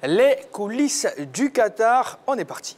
Les coulisses du Qatar, on est parti.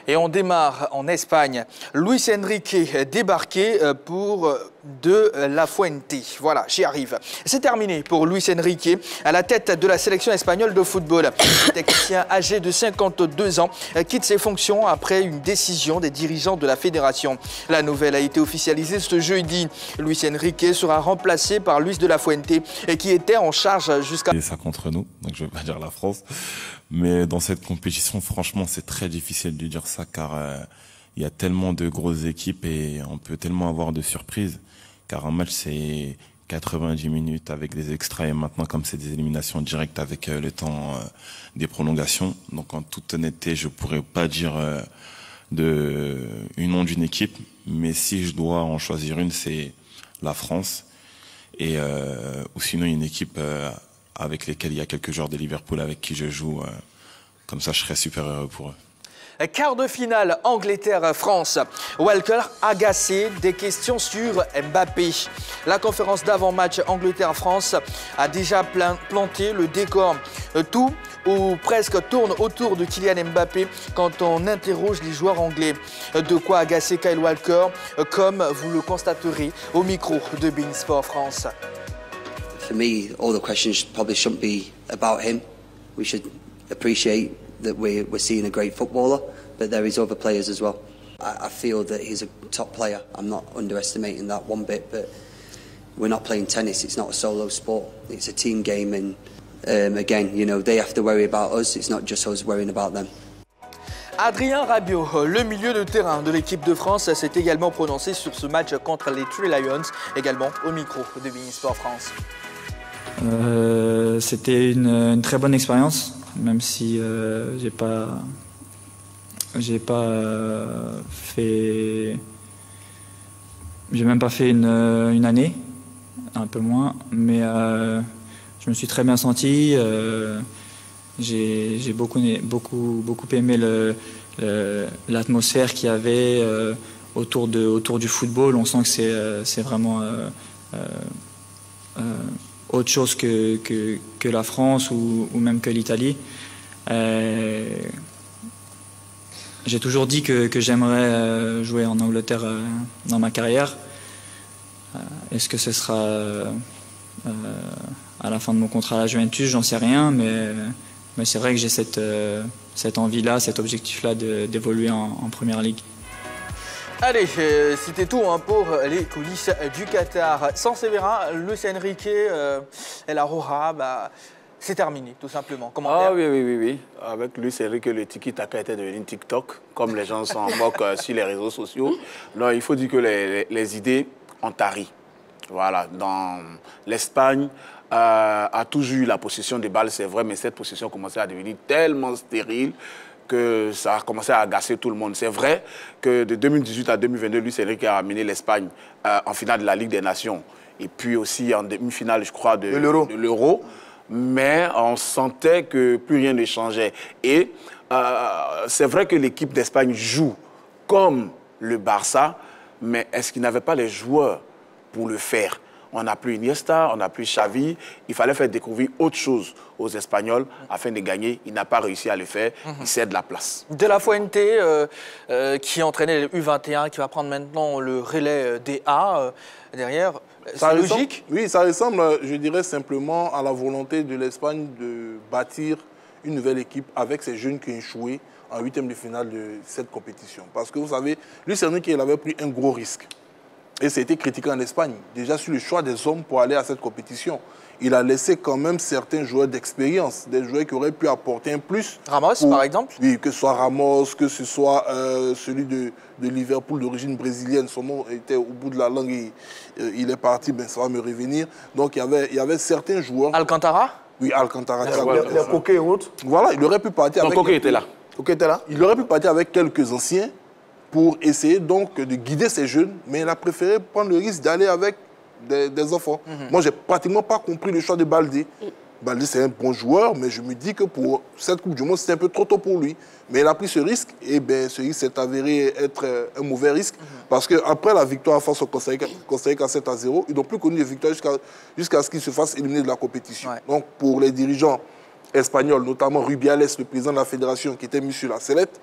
Et on démarre en Espagne. Luis Enrique débarqué pour de La Fuente. Voilà, j'y arrive. C'est terminé pour Luis Enrique à la tête de la sélection espagnole de football. Le technicien âgé de 52 ans quitte ses fonctions après une décision des dirigeants de la fédération. La nouvelle a été officialisée ce jeudi. Luis Enrique sera remplacé par Luis de La Fuente qui était en charge jusqu'à... Et ça contre nous, donc je ne vais pas dire la France. Mais dans cette compétition, franchement, c'est très difficile de dire ça car il y a tellement de grosses équipes et on peut tellement avoir de surprises. Car un match, c'est 90 minutes avec des extraits et maintenant, comme c'est des éliminations directes avec le temps des prolongations. Donc, en toute honnêteté, je pourrais pas dire une nom d'une équipe. Mais si je dois en choisir une, c'est la France. Et, ou sinon, une équipe avec lesquels il y a quelques joueurs de Liverpool avec qui je joue. Comme ça, je serais super heureux pour eux. Quart de finale Angleterre-France. Walker agacé des questions sur Mbappé. La conférence d'avant-match Angleterre-France a déjà planté le décor. Tout ou presque tourne autour de Kylian Mbappé quand on interroge les joueurs anglais. De quoi agacer Kyle Walker, comme vous le constaterez au micro de beIN Sport France. For me, all the questions probably shouldn't be about him. We should appreciate that we're seeing a great footballer, but there is other players as well. I feel that he's a top player. I'm not underestimating that one bit, but we're not playing tennis. It's not a solo sport. It's a team game, and again, you know, they have to worry about us. It's not just us worrying about them. Adrien Rabiot, le milieu de terrain de l'équipe de France, s'est également prononcé sur ce match contre les Three Lions, également au micro de beIN Sport France. C'était une très bonne expérience, même si j'ai même pas fait une année, un peu moins, mais je me suis très bien senti. J'ai beaucoup aimé l'atmosphère qu'il y avait autour du football. On sent que c'est vraiment autre chose que la France ou même que l'Italie. J'ai toujours dit que j'aimerais jouer en Angleterre dans ma carrière. Est-ce que ce sera à la fin de mon contrat à la Juventus? J'en sais rien, mais c'est vrai que j'ai cette envie-là, cet objectif-là d'évoluer en Première Ligue. Allez, c'était tout pour les coulisses du Qatar. Sans Sévérin, Luis Enrique et la Roja, c'est terminé, tout simplement. Commentaire. Ah oui. Avec Luis Enrique, le tiki-taka était devenu TikTok, comme les gens s'en moquent sur les réseaux sociaux. Non, il faut dire que les idées ont tari. Voilà, dans l'Espagne a toujours eu la possession des balles, c'est vrai, mais cette possession commençait à devenir tellement stérile que ça a commencé à agacer tout le monde. C'est vrai que de 2018 à 2022, Luis Enrique a amené l'Espagne en finale de la Ligue des Nations et puis aussi en demi-finale, je crois, de l'Euro. Mais on sentait que plus rien ne changeait. Et c'est vrai que l'équipe d'Espagne joue comme le Barça, mais est-ce qu'il n'avait pas les joueurs pour le faire? On n'a plus Iniesta, on n'a plus Xavi. Il fallait faire découvrir autre chose aux Espagnols afin de gagner. Il n'a pas réussi à le faire. Il cède la place. De La Fuente, qui entraînait le U21, qui va prendre maintenant le relais des A derrière. C'est logique? Oui, ça ressemble, je dirais simplement, à la volonté de l'Espagne de bâtir une nouvelle équipe avec ces jeunes qui ont échoué en huitième de finale de cette compétition. Parce que vous savez, Luis Enrique, il avait pris un gros risque. Et ça a été critiqué en Espagne, déjà sur le choix des hommes pour aller à cette compétition. Il a laissé quand même certains joueurs d'expérience, des joueurs qui auraient pu apporter un plus. Ramos, par exemple? Oui, que ce soit Ramos, que ce soit celui de Liverpool d'origine brésilienne. Son nom était au bout de la langue et il est parti, ben, ça va me revenir. Donc il y avait certains joueurs... Alcantara? Oui, Alcantara. Les Coquet et autres. Voilà, il aurait pu partir avec... Coquet était là. Coquet était là. Il aurait pu partir avec quelques anciens pour essayer donc de guider ces jeunes, mais il a préféré prendre le risque d'aller avec des enfants. Moi, j'ai pratiquement pas compris le choix de Baldé. Baldé, c'est un bon joueur, mais je me dis que pour cette Coupe du Monde, c'était un peu trop tôt pour lui. Mais il a pris ce risque, et bien, ce risque s'est avéré être un mauvais risque, parce qu'après la victoire face au Costa Rica 7-0, ils n'ont plus connu de victoire jusqu'à ce qu'ils se fassent éliminer de la compétition. Ouais. Donc, pour les dirigeants espagnols, notamment Rubiales, le président de la fédération, qui était mis sur la sellette,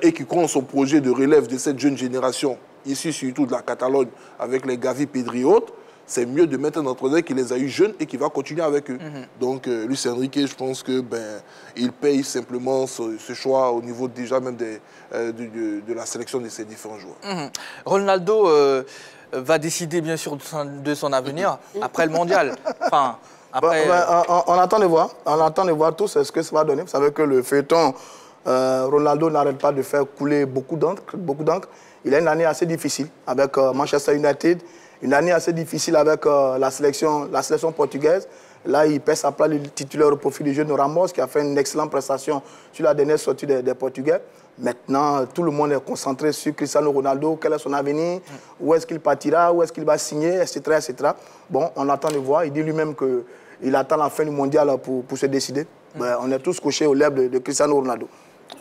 et qui compte son projet de relève de cette jeune génération, ici surtout de la Catalogne, avec les Gavi, Pedri et autres, c'est mieux de mettre un entraîneur qui les a eu jeunes et qui va continuer avec eux. Donc, Luis Enrique, je pense que il paye simplement ce choix au niveau déjà même de la sélection de ces différents joueurs. Ronaldo va décider bien sûr de son avenir après le mondial. Enfin, après... on attend de voir. On attend de voir tout ce que ça va donner. Vous savez que le feuilleton Ronaldo n'arrête pas de faire couler beaucoup d'encre. Il a une année assez difficile avec Manchester United. Une année assez difficile avec la sélection portugaise. Là, il pèse à plat le titulaire au profit du jeune Ramos, qui a fait une excellente prestation sur la dernière sortie des Portugais. Maintenant, tout le monde est concentré sur Cristiano Ronaldo. Quel est son avenir? Où est-ce qu'il partira? Où est-ce qu'il va signer? Etc., etc. Bon, on attend de voir. Il dit lui-même qu'il attend la fin du mondial pour se décider. On est tous couchés aux lèvres de Cristiano Ronaldo.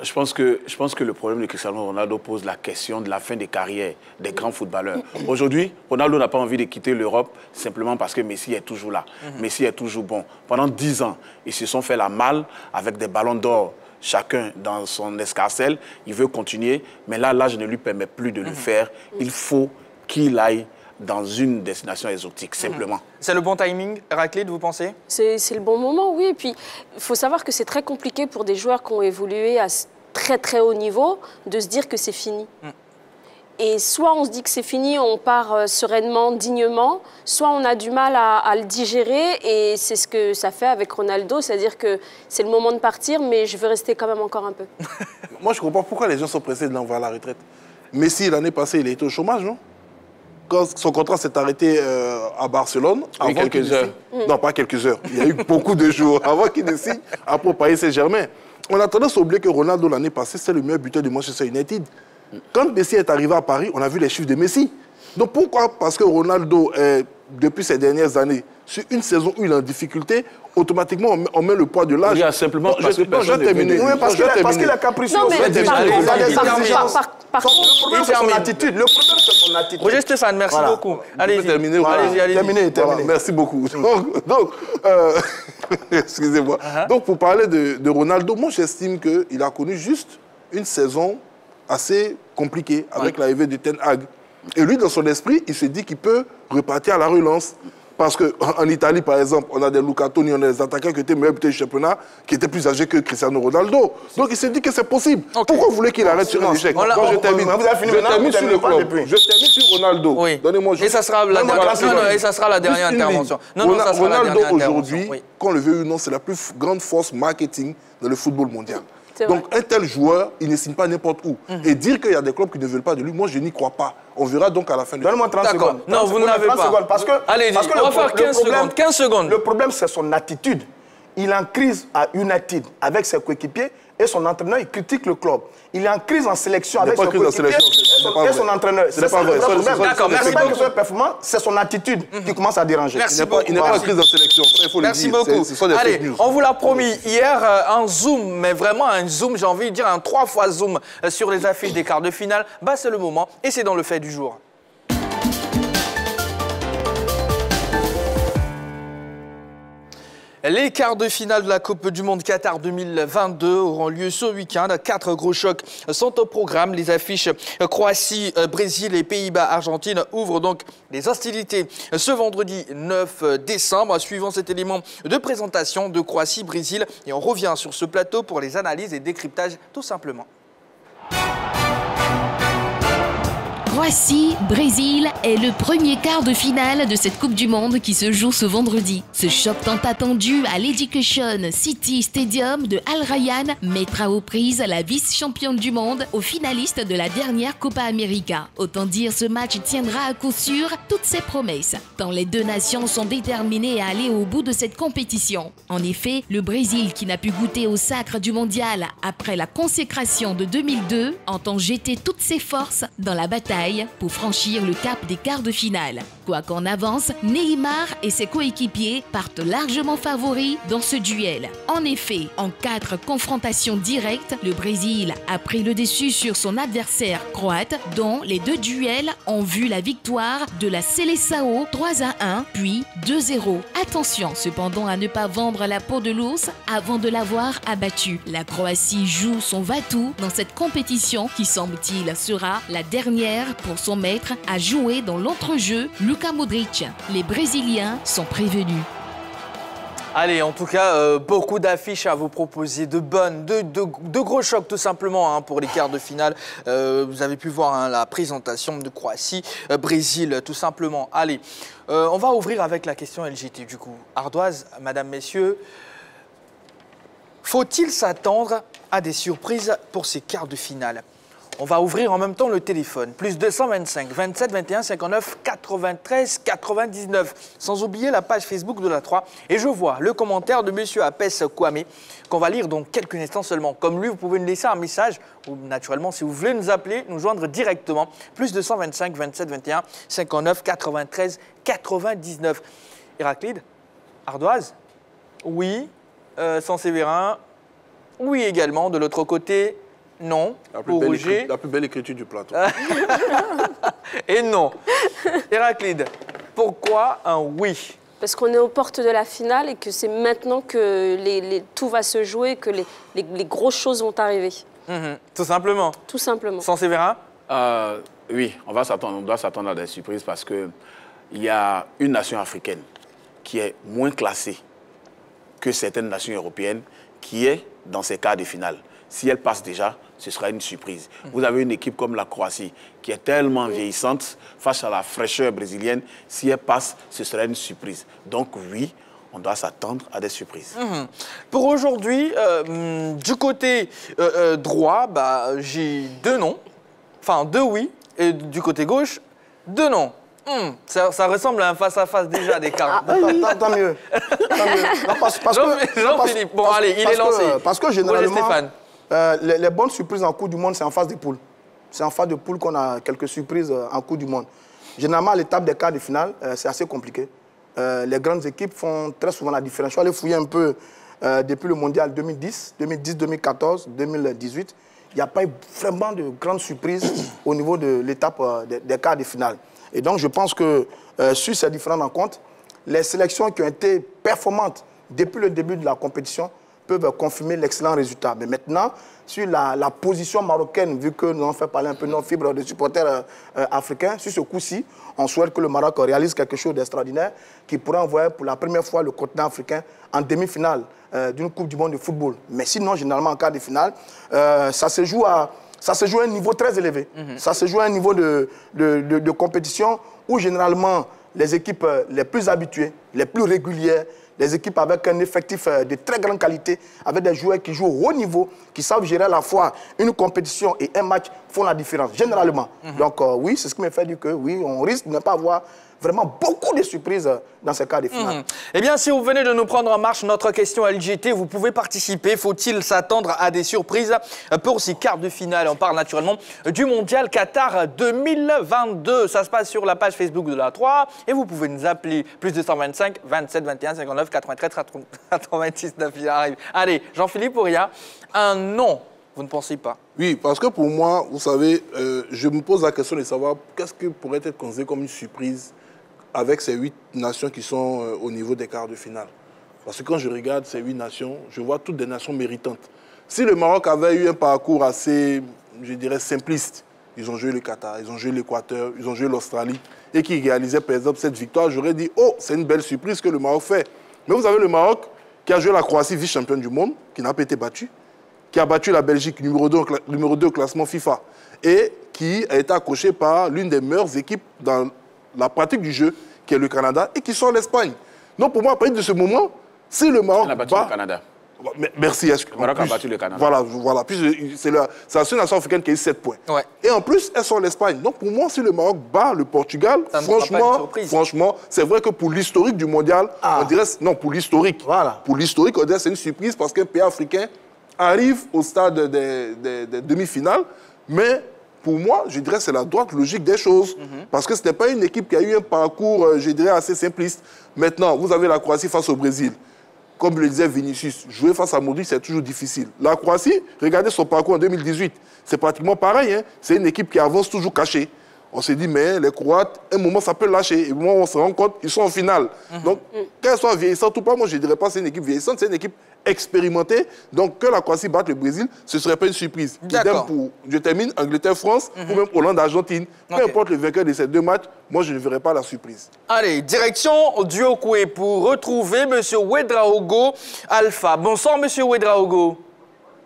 Je pense que le problème de Cristiano Ronaldo pose la question de la fin des carrières des grands footballeurs. Aujourd'hui, Ronaldo n'a pas envie de quitter l'Europe simplement parce que Messi est toujours là. Messi est toujours bon. Pendant 10 ans, ils se sont fait la malle avec des ballons d'or, chacun dans son escarcelle. Il veut continuer, mais là, l'âge ne lui permet plus de le faire. Il faut qu'il aille dans une destination exotique, simplement. C'est le bon timing, Héraclide, vous pensez? C'est le bon moment, oui. Et puis, il faut savoir que c'est très compliqué pour des joueurs qui ont évolué à très très haut niveau de se dire que c'est fini. Et soit on se dit que c'est fini, on part sereinement, dignement, soit on a du mal à le digérer, et c'est ce que ça fait avec Ronaldo, c'est-à-dire que c'est le moment de partir, mais je veux rester quand même encore un peu. Moi, je ne comprends pas pourquoi les gens sont pressés de l'envoyer à la retraite. Messi, l'année passée, il a été au chômage, non? Quand son contrat s'est arrêté à Barcelone, avant quelques heures. Non, pas quelques heures. Il y a eu beaucoup de jours avant qu'il ne signe après Paris Saint-Germain. On a tendance à oublier que Ronaldo, l'année passée, c'est le meilleur buteur de Manchester United. Quand Messi est arrivé à Paris, on a vu les chiffres de Messi. Donc pourquoi? Parce que Ronaldo, depuis ces dernières années, sur une saison où il est en difficulté, automatiquement, on met le poids de l'âge. Oui, simplement parce que personne n'est venu. Oui, parce qu'il est capricieux. Non, mais par contre, le problème, c'est son attitude. Le problème, c'est son attitude. Roger Stéphane, merci beaucoup. Allez-y. Allez-y. Terminé. Merci beaucoup. Donc excusez-moi. Donc, pour parler de Ronaldo, moi, j'estime qu'il a connu juste une saison assez compliquée avec l'arrivée de Ten Hag. Et lui, dans son esprit, il se dit qu'il peut repartir à la relance. Parce qu'en Italie, par exemple, on a des Luca Toni, on a des attaquants qui étaient meilleurs buteurs du championnat, qui étaient plus âgés que Cristiano Ronaldo. Donc il s'est dit que c'est possible. Pourquoi vous voulez qu'il arrête sur un échec? Je termine sur le club. Je termine sur Ronaldo. Oui. Et ça sera la dernière intervention. Ronaldo, aujourd'hui, qu'on le veuille ou non, c'est la plus grande force marketing dans le football mondial. Donc un tel joueur, il ne signe pas n'importe où. Et dire qu'il y a des clubs qui ne veulent pas de lui, moi je n'y crois pas. On verra donc à la fin de... Donne-moi 30 secondes. Non, vous n'avez pas. Allez, on va faire 15 secondes. Le problème, c'est son attitude. Il est en crise à United avec ses coéquipiers et son entraîneur, il critique le club. Il est en crise en sélection avec ses coéquipiers et son entraîneur. C'est pas vrai. D'accord, merci beaucoup. C'est performant, c'est son attitude qui commence à déranger. Il n'est pas en crise en sélection. Il faut le dire. Merci beaucoup. Allez, on vous l'a promis hier, un zoom, mais vraiment un zoom, j'ai envie de dire un 3 fois zoom sur les affiches des quarts de finale. C'est le moment et c'est dans le fait du jour. Les quarts de finale de la Coupe du Monde Qatar 2022 auront lieu ce week-end. 4 gros chocs sont au programme. Les affiches Croatie, Brésil et Pays-Bas-Argentine ouvrent donc les hostilités ce vendredi 9 décembre. Suivant cet élément de présentation de Croatie-Brésil, et on revient sur ce plateau pour les analyses et décryptages tout simplement. Croatie-Brésil est le premier quart de finale de cette Coupe du Monde qui se joue ce vendredi. Ce choc tant attendu à l'Education City Stadium de Al Rayyan mettra aux prises la vice-championne du monde aux finalistes de la dernière Copa América. Autant dire ce match tiendra à coup sûr toutes ses promesses, tant les deux nations sont déterminées à aller au bout de cette compétition. En effet, le Brésil, qui n'a pu goûter au sacre du mondial après la consécration de 2002, entend jeter toutes ses forces dans la bataille bataille pour franchir le cap des quarts de finale. Quoi qu'en avance, Neymar et ses coéquipiers partent largement favoris dans ce duel. En effet, en 4 confrontations directes, le Brésil a pris le dessus sur son adversaire croate, dont les 2 duels ont vu la victoire de la Seleção 3-1, puis 2-0. Attention cependant à ne pas vendre la peau de l'ours avant de l'avoir abattu. La Croatie joue son va-tout dans cette compétition qui, semble-t-il, sera la dernière pour son maître à jouer dans l'entrejeu, Luka Modric. Les Brésiliens sont prévenus. Allez, en tout cas, beaucoup d'affiches à vous proposer, de gros chocs tout simplement hein, pour les quarts de finale. Vous avez pu voir hein, la présentation de Croatie, Brésil tout simplement. Allez, on va ouvrir avec la question LGT du coup. Ardoise, mesdames, messieurs, faut-il s'attendre à des surprises pour ces quarts de finale? On va ouvrir en même temps le téléphone. Plus 225 27 21 59 93 99. Sans oublier la page Facebook de la 3. Et je vois le commentaire de monsieur Apes Kwame qu'on va lire dans quelques instants seulement. Comme lui, vous pouvez nous laisser un message ou naturellement, si vous voulez nous appeler, nous joindre directement. Plus 225 27 21 59 93 99. Héraclide, Ardoise, oui. Saint-Séverin, oui également. De l'autre côté, non. La plus belle écriture du plateau. Et non. Héraclide, pourquoi un oui? Parce qu'on est aux portes de la finale et que c'est maintenant que tout va se jouer, que les grosses choses vont arriver. Tout simplement. Tout simplement. Saint-Séverin? Oui, on doit s'attendre à des surprises parce qu'il y a une nation africaine qui est moins classée que certaines nations européennes qui est dans ces quarts de finale. Si elle passe déjà, ce sera une surprise. Vous avez une équipe comme la Croatie qui est tellement vieillissante face à la fraîcheur brésilienne. Si elle passe, ce sera une surprise. Donc oui, on doit s'attendre à des surprises. Pour aujourd'hui, du côté droit, j'ai 2 non. Enfin 2 oui. Et du côté gauche, 2 non. Ça ressemble à un face-à-face déjà des quarts. Tant mieux. Jean-Philippe, bon allez, il est lancé. Parce que généralement, les bonnes surprises en Coupe du Monde, c'est en phase de poule. C'est en phase de poule qu'on a quelques surprises en Coupe du Monde. Généralement, à l'étape des quarts de finale, c'est assez compliqué. Les grandes équipes font très souvent la différence. Je suis allé fouiller un peu depuis le Mondial 2010, 2014, 2018. Il n'y a pas eu vraiment de grandes surprises au niveau de l'étape des quarts de finale. Et donc, je pense que sur ces différentes rencontres, les sélections qui ont été performantes depuis le début de la compétition peuvent confirmer l'excellent résultat. Mais maintenant, sur la position marocaine, vu que nous avons fait parler un peu de nos fibres de supporters africains, sur ce coup-ci, on souhaite que le Maroc réalise quelque chose d'extraordinaire qui pourrait envoyer pour la première fois le continent africain en demi-finale d'une Coupe du Monde de football. Mais sinon, généralement, en quart de finale, ça se joue à un niveau très élevé. Ça se joue à un niveau de compétition où, généralement, les équipes les plus habituées, les plus régulières, les équipes avec un effectif de très grande qualité, avec des joueurs qui jouent au haut niveau, qui savent gérer à la fois une compétition et un match, font la différence, généralement. Donc oui, c'est ce qui me fait dire que oui, on risque de ne pas avoir vraiment beaucoup de surprises dans ces cas de finale. Eh bien, si vous venez de nous prendre en marche notre question LGT, vous pouvez participer. Faut-il s'attendre à des surprises pour ces quarts de finale? On parle naturellement du Mondial Qatar 2022. Ça se passe sur la page Facebook de la 3 et vous pouvez nous appeler plus 225 27 21 59 93 99. Il arrive. Allez, Jean-Philippe Ouria, un non. Vous ne pensez pas? Oui, parce que pour moi, vous savez, je me pose la question de savoir qu'est-ce que pourrait être considéré comme une surprise avec ces 8 nations qui sont au niveau des quarts de finale. Parce que quand je regarde ces 8 nations, je vois toutes des nations méritantes. Si le Maroc avait eu un parcours assez, je dirais, simpliste, ils ont joué le Qatar, ils ont joué l'Équateur, ils ont joué l'Australie, et qui réalisaient par exemple cette victoire, j'aurais dit, oh, c'est une belle surprise que le Maroc fait. Mais vous avez le Maroc qui a joué la Croatie vice-championne du monde, qui n'a pas été battue, qui a battu la Belgique numéro 2 au classement FIFA, et qui a été accroché par l'une des meilleures équipes dans la pratique du jeu, qui est le Canada, et qui sort l'Espagne. Donc pour moi, à partir de ce moment, si le Maroc a battu le Canada. Merci. Le Maroc a battu le Canada. Voilà. Puis c'est la seule nation africaine qui a eu 7 points. Ouais. Et en plus, elle sort l'Espagne. Donc pour moi, si le Maroc bat le Portugal, franchement, c'est vrai que pour l'historique du mondial, on dirait... Non, pour l'historique. Voilà. Pour l'historique, on dirait que c'est une surprise parce qu'un pays africain arrive au stade des demi-finales, mais pour moi, je dirais que c'est la droite logique des choses. Parce que ce n'est pas une équipe qui a eu un parcours, je dirais, assez simpliste. Maintenant, vous avez la Croatie face au Brésil. Comme le disait Vinicius, jouer face à Modric, c'est toujours difficile. La Croatie, regardez son parcours en 2018. C'est pratiquement pareil. Hein. C'est une équipe qui avance toujours cachée. On s'est dit, mais les Croates, un moment, ça peut lâcher. Et au moment où on se rend compte, ils sont en finale. Donc, qu'elle soit vieillissante ou pas, moi, je ne dirais pas que c'est une équipe vieillissante, c'est une équipe expérimentée. Donc, que la Croatie batte le Brésil, ce ne serait pas une surprise. Idem pour, je termine, Angleterre-France ou même Hollande-Argentine. Peu importe le vainqueur de ces deux matchs, moi, je ne verrai pas la surprise. Allez, direction du Okwe pour retrouver M. Ouedraogo Alpha. Bonsoir, M. Ouedraogo.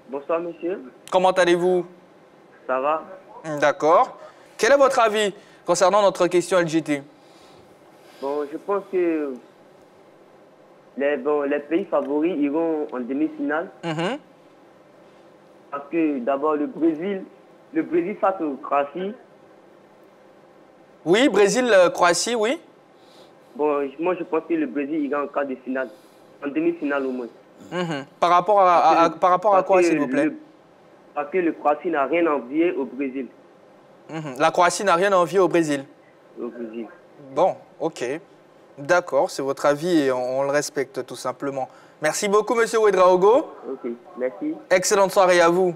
Bonsoir, monsieur. Comment allez-vous? Ça va? D'accord. Quel est votre avis concernant notre question LGT? Bon, je pense que les pays favoris iront en demi-finale. Parce que d'abord le Brésil face au Croatie. Oui, Brésil-Croatie, oui. Bon, moi je pense que le Brésil ira en quart de finale, en demi-finale au moins. Par rapport à quoi, s'il vous plaît? Parce que le Croatie n'a rien à envier au Brésil. La Croatie n'a rien à envier au Brésil. Au Brésil. Bon, ok. D'accord, c'est votre avis et on le respecte tout simplement. Merci beaucoup, M. Ouedraogo. Ok, merci. Excellente soirée à vous.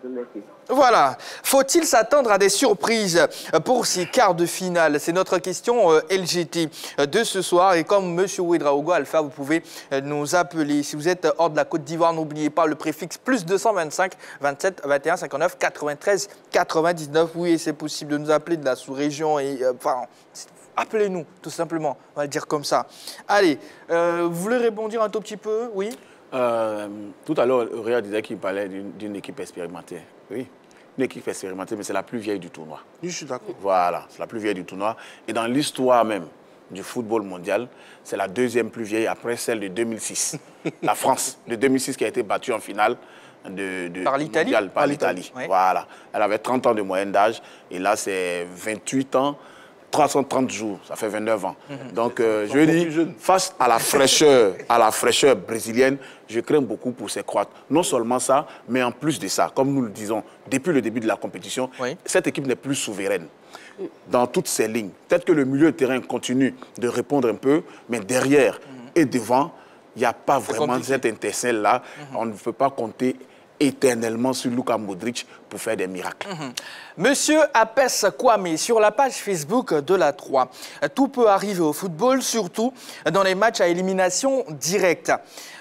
Merci. Voilà. Faut-il s'attendre à des surprises pour ces quarts de finale? C'est notre question LGT de ce soir. Et comme M. Ouedraogo Alpha, vous pouvez nous appeler. Si vous êtes hors de la Côte d'Ivoire, n'oubliez pas le préfixe plus 225 27 21 59 93 99. Oui, c'est possible de nous appeler de la sous-région. Et enfin, appelez-nous, tout simplement. On va le dire comme ça. Allez, vous voulez rebondir un tout petit peu? Oui. Tout à l'heure, Réa disait qu'il parlait d'une équipe expérimentée. Oui, une équipe expérimentée, mais c'est la plus vieille du tournoi. Je suis d'accord. Voilà, c'est la plus vieille du tournoi. Et dans l'histoire même du football mondial, c'est la deuxième plus vieille après celle de 2006. La France, de 2006, qui a été battue en finale par l'Italie. Par l'Italie. Oui. Voilà. Elle avait 30 ans de moyenne d'âge. Et là, c'est 28 ans. 330 jours, ça fait 29 ans. Donc, je dis, face à la fraîcheur brésilienne, je crains beaucoup pour ces Croates. Non seulement ça, mais en plus de ça, comme nous le disons, depuis le début de la compétition, cette équipe n'est plus souveraine dans toutes ses lignes. Peut-être que le milieu de terrain continue de répondre un peu, mais derrière et devant, il n'y a pas vraiment cette intercelle-là. On ne peut pas compter éternellement sur Luka Modric pour faire des miracles. Monsieur Apes Kwame, sur la page Facebook de la 3, tout peut arriver au football, surtout dans les matchs à élimination directe.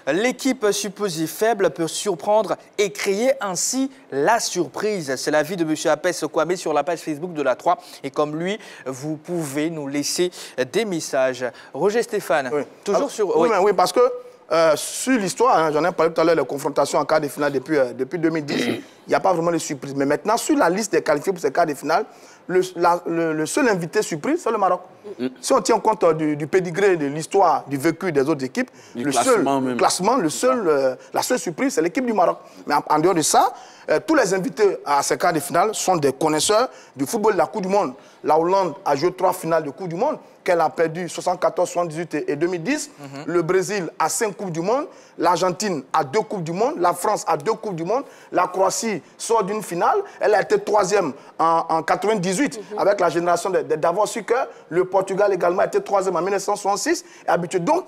L'équipe supposée faible peut surprendre et créer ainsi la surprise. C'est l'avis de monsieur Apes Kwame sur la page Facebook de la 3. Et comme lui, vous pouvez nous laisser des messages. Roger Stéphane, toujours sur... Oui, parce que sur l'histoire, hein, j'en ai parlé tout à l'heure, les confrontations en quart de finale depuis 2010, il n'y a pas vraiment de surprise. Mais maintenant, sur la liste des qualifiés pour ces quarts de finale, le seul invité surprise, c'est le Maroc. Si on tient compte du pédigré, de l'histoire, du vécu des autres équipes, la seule surprise, c'est l'équipe du Maroc. Mais en dehors de ça, tous les invités à ces quarts de finale sont des connaisseurs du football de la Coupe du Monde. La Hollande a joué 3 finales de Coupe du Monde, qu'elle a perdu 74, 78 et 2010. Le Brésil a 5 Coupes du Monde. L'Argentine a 2 Coupes du Monde. La France a 2 Coupes du Monde. La Croatie sort d'une finale. Elle a été 3e en 98 avec la génération de Davor Suker. Le Portugal également a été 3e en 1966. Et habitué. Donc,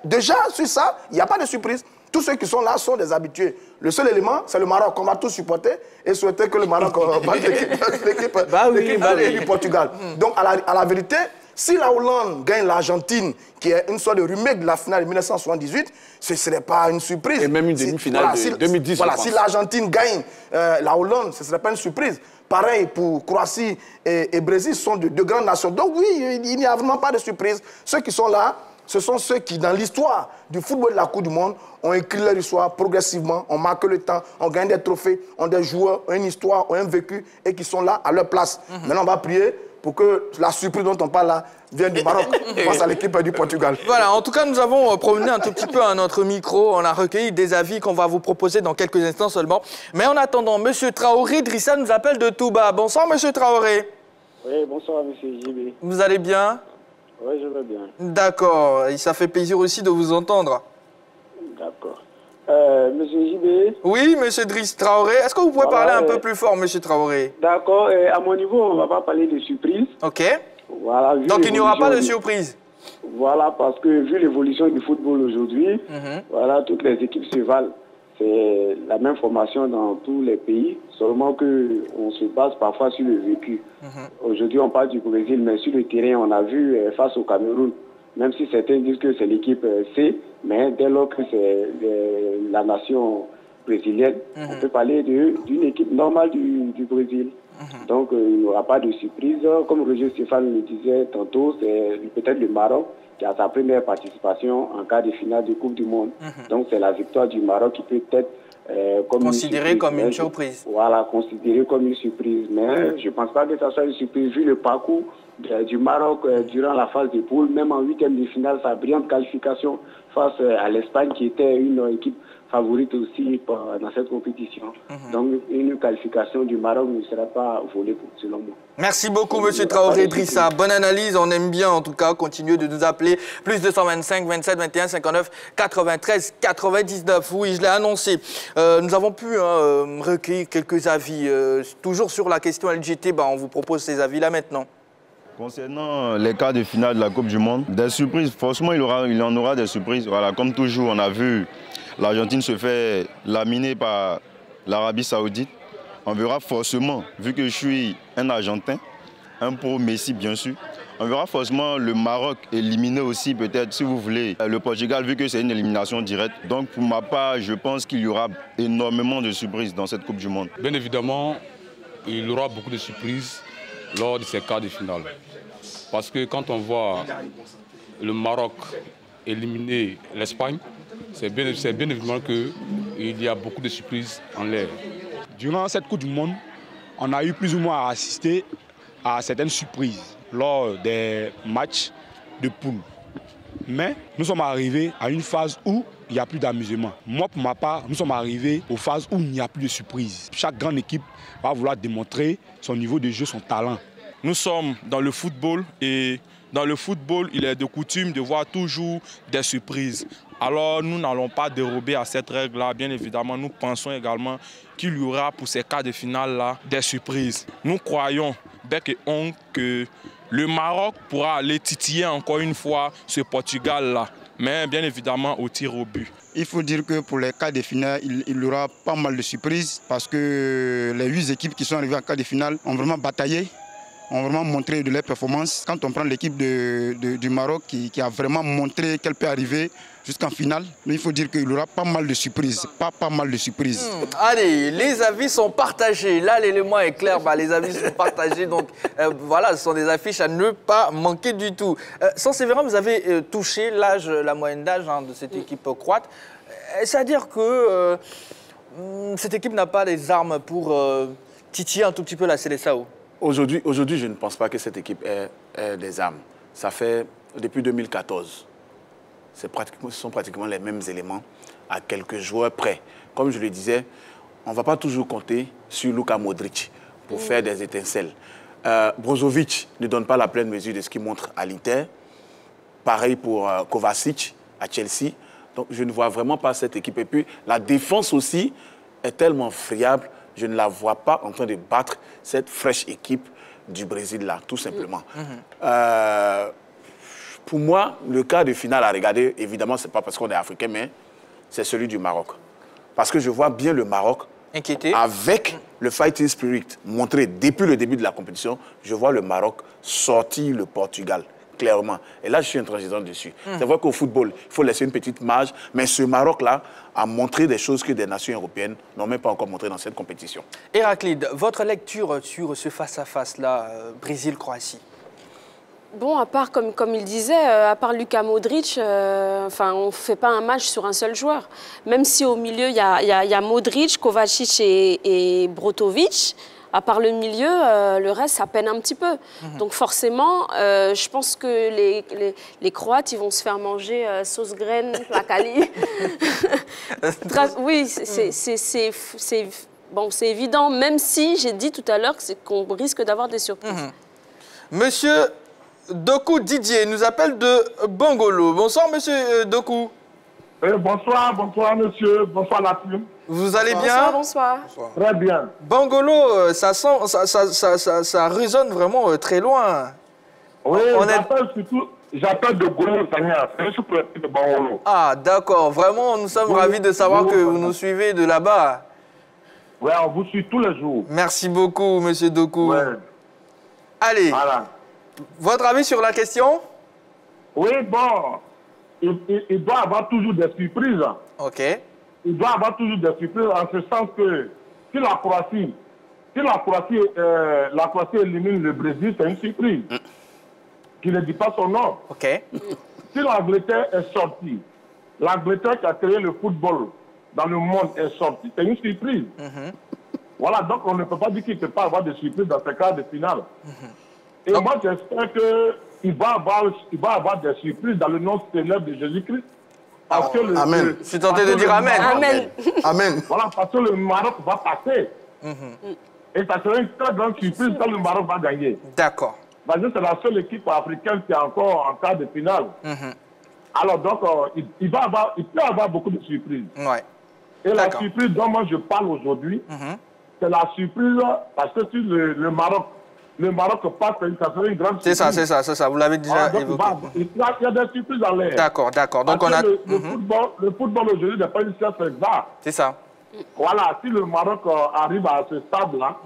déjà, sur ça, il n'y a pas de surprise. Tous ceux qui sont là sont des habitués. Le seul élément, c'est le Maroc qu'on va tous supporter et souhaiter que le Maroc batte l'équipe du Portugal. Donc, à la vérité, si la Hollande gagne l'Argentine, qui est une sorte de remake de la finale de 1978, ce ne serait pas une surprise. Et même une demi-finale de 2010, voilà, si l'Argentine gagne la Hollande, ce ne serait pas une surprise. Pareil pour Croatie et Brésil, ce sont de grandes nations. Donc oui, il n'y a vraiment pas de surprise. Ceux qui sont là, ce sont ceux qui, dans l'histoire du football de la Coupe du Monde, ont écrit leur histoire progressivement, ont marqué le temps, ont gagné des trophées, ont des joueurs, ont une histoire, ont un vécu et qui sont là à leur place. Maintenant, on va prier pour que la surprise dont on parle là vienne du Maroc face à l'équipe du Portugal. Voilà, en tout cas, nous avons promené un tout petit peu à notre micro. On a recueilli des avis qu'on va vous proposer dans quelques instants seulement. Mais en attendant, M. Traoré Drissa nous appelle de Touba. Bonsoir, M. Traoré. Oui, bonsoir, M. JB. Vous allez bien? Oui, je vais bien. D'accord, et ça fait plaisir aussi de vous entendre. D'accord. Monsieur JB. Oui, monsieur Driss Traoré. Est-ce que vous pouvez parler un peu plus fort, monsieur Traoré? D'accord. À mon niveau, on ne va pas parler de surprise. Ok. Voilà, donc il n'y aura pas de surprise? Voilà, parce que vu l'évolution du football aujourd'hui, voilà, toutes les équipes se valent. C'est la même formation dans tous les pays, seulement qu'on se base parfois sur le vécu. Aujourd'hui, on parle du Brésil, mais sur le terrain, on a vu face au Cameroun, même si certains disent que c'est l'équipe C, mais dès lors que c'est la nation brésilienne, on peut parler d'une équipe normale du Brésil. Donc, il n'y aura pas de surprise. Comme Roger Stéphane le disait tantôt, c'est peut-être le Maroc qui a sa première participation en quart de finale de Coupe du Monde. Donc, c'est la victoire du Maroc qui peut être considérée comme une surprise. Voilà, considérée comme une surprise. Mais je ne pense pas que ça soit une surprise vu le parcours du Maroc durant la phase de poule. Même en huitième de finale, sa brillante qualification face à l'Espagne qui était une équipe favorite aussi dans cette compétition. Donc, une qualification du Maroc ne sera pas volée, selon moi. Merci beaucoup, monsieur Traoré Drissa. Bonne analyse. On aime bien, en tout cas, continuer de nous appeler. Plus 225 27 21 59 93 99. Oui, je l'ai annoncé. Nous avons pu recueillir quelques avis. Toujours sur la question LGT, on vous propose ces avis-là maintenant. Concernant les quarts de finale de la Coupe du Monde, des surprises, forcément, il en aura des surprises. Voilà, comme toujours, on a vu l'Argentine se fait laminer par l'Arabie Saoudite. On verra forcément, vu que je suis un Argentin, un pro Messi bien sûr, on verra forcément le Maroc éliminer aussi peut-être, si vous voulez, le Portugal, vu que c'est une élimination directe. Donc pour ma part, je pense qu'il y aura énormément de surprises dans cette Coupe du Monde. Bien évidemment, il y aura beaucoup de surprises lors de ces quarts de finale. Parce que quand on voit le Maroc éliminer l'Espagne, c'est bien évidemment qu'il y a beaucoup de surprises en l'air. Durant cette Coupe du Monde, on a eu plus ou moins assisté à certaines surprises lors des matchs de poule. Mais nous sommes arrivés à une phase où il n'y a plus d'amusement. Moi, pour ma part, nous sommes arrivés aux phases où il n'y a plus de surprises. Chaque grande équipe va vouloir démontrer son niveau de jeu, son talent. Nous sommes dans le football et dans le football, il est de coutume de voir toujours des surprises. Alors nous n'allons pas dérober à cette règle-là. Bien évidemment, nous pensons également qu'il y aura pour ces quarts de finale-là des surprises. Nous croyons, bec et ongle, que le Maroc pourra aller titiller encore une fois ce Portugal-là. Mais bien évidemment au tir au but. Il faut dire que pour les quarts de finale, il y aura pas mal de surprises parce que les 8 équipes qui sont arrivées en quart de finale ont vraiment bataillé, ont vraiment montré de leur performance. Quand on prend l'équipe du Maroc qui a vraiment montré qu'elle peut arriver jusqu'en finale, il faut dire qu'il y aura pas mal de surprises, pas mal de surprises. Allez, les avis sont partagés. Là, l'élément est clair, les avis sont partagés. Donc voilà, ce sont des affiches à ne pas manquer du tout. Sans Sévérin, vous avez touché l'âge, la moyenne d'âge de cette équipe croate. C'est-à-dire que cette équipe n'a pas les armes pour titiller un tout petit peu la Seleção. Aujourd'hui, je ne pense pas que cette équipe ait des armes. Ça fait depuis 2014. Ce sont pratiquement les mêmes éléments à quelques joueurs près. Comme je le disais, on ne va pas toujours compter sur Luka Modric pour faire des étincelles. Brozovic ne donne pas la pleine mesure de ce qu'il montre à l'Inter. Pareil pour Kovacic à Chelsea. Donc je ne vois vraiment pas cette équipe. Et puis la défense aussi est tellement friable. Je ne la vois pas en train de battre cette fraîche équipe du Brésil là, tout simplement. Pour moi, le cas de finale à regarder, évidemment, ce n'est pas parce qu'on est africain, mais c'est celui du Maroc. Parce que je vois bien le Maroc, inquiété, avec le fighting spirit montré depuis le début de la compétition, je vois le Maroc sortir le Portugal, clairement. Et là, je suis intransigeant dessus. C'est vrai qu'au football, il faut laisser une petite marge, mais ce Maroc-là a montré des choses que des nations européennes n'ont même pas encore montré dans cette compétition. Héraclide, votre lecture sur ce face-à-face-là, Brésil-Croatie? Bon, à part, comme il disait, à part Luka Modric, on ne fait pas un match sur un seul joueur. Même si au milieu, il y a Modric, Kovacic et Brozovic, à part le milieu, le reste, ça peine un petit peu. Donc forcément, je pense que les Croates, ils vont se faire manger sauce graine, placali. Oui, c'est évident, même si j'ai dit tout à l'heure qu'on risque d'avoir des surprises. Monsieur Doku Didier nous appelle de Bangolo. Bonsoir, monsieur Doku. Bonsoir monsieur, bonsoir la team. Vous allez bien? Bonsoir. Très bien. Bangolo, ça résonne vraiment très loin. Oui, j'appelle de Golo Sanya, c'est le sous-préfet de Bangolo. Ah, d'accord. Vraiment, nous sommes ravis de savoir que vous nous suivez de là-bas. Oui, on vous suit tous les jours. Merci beaucoup, monsieur Doku. Ouais. Allez, voilà. Votre avis sur la question? Oui, bon, il doit avoir toujours des surprises. Ok. Il doit avoir toujours des surprises en ce sens que si la Croatie élimine le Brésil, c'est une surprise. Qui ne dit pas son nom. Ok. Si l'Angleterre est sortie, l'Angleterre qui a créé le football dans le monde est sortie, c'est une surprise. Voilà, donc on ne peut pas dire qu'il ne peut pas avoir de surprises dans ces quarts de finale. Et moi, j'espère qu'il va avoir des surprises dans le nom célèbre de Jésus-Christ. Amen. Je suis tenté de dire Amen. Amen. Amen. Voilà, parce que le Maroc va passer. Et ça sera une très grande surprise quand le Maroc va gagner. D'accord. Parce que c'est la seule équipe africaine qui est encore en quart de finale. Alors donc, il peut avoir beaucoup de surprises. Ouais. Et la surprise dont moi je parle aujourd'hui, c'est la surprise parce que si le Maroc passe, ça serait une grande surprise. C'est ça, vous l'avez déjà évoqué. Il y a des surprises dans l'air. D'accord. Donc on a... Le football aujourd'hui n'est pas une science exacte. C'est ça. Voilà, si le Maroc arrive à ce stade-là,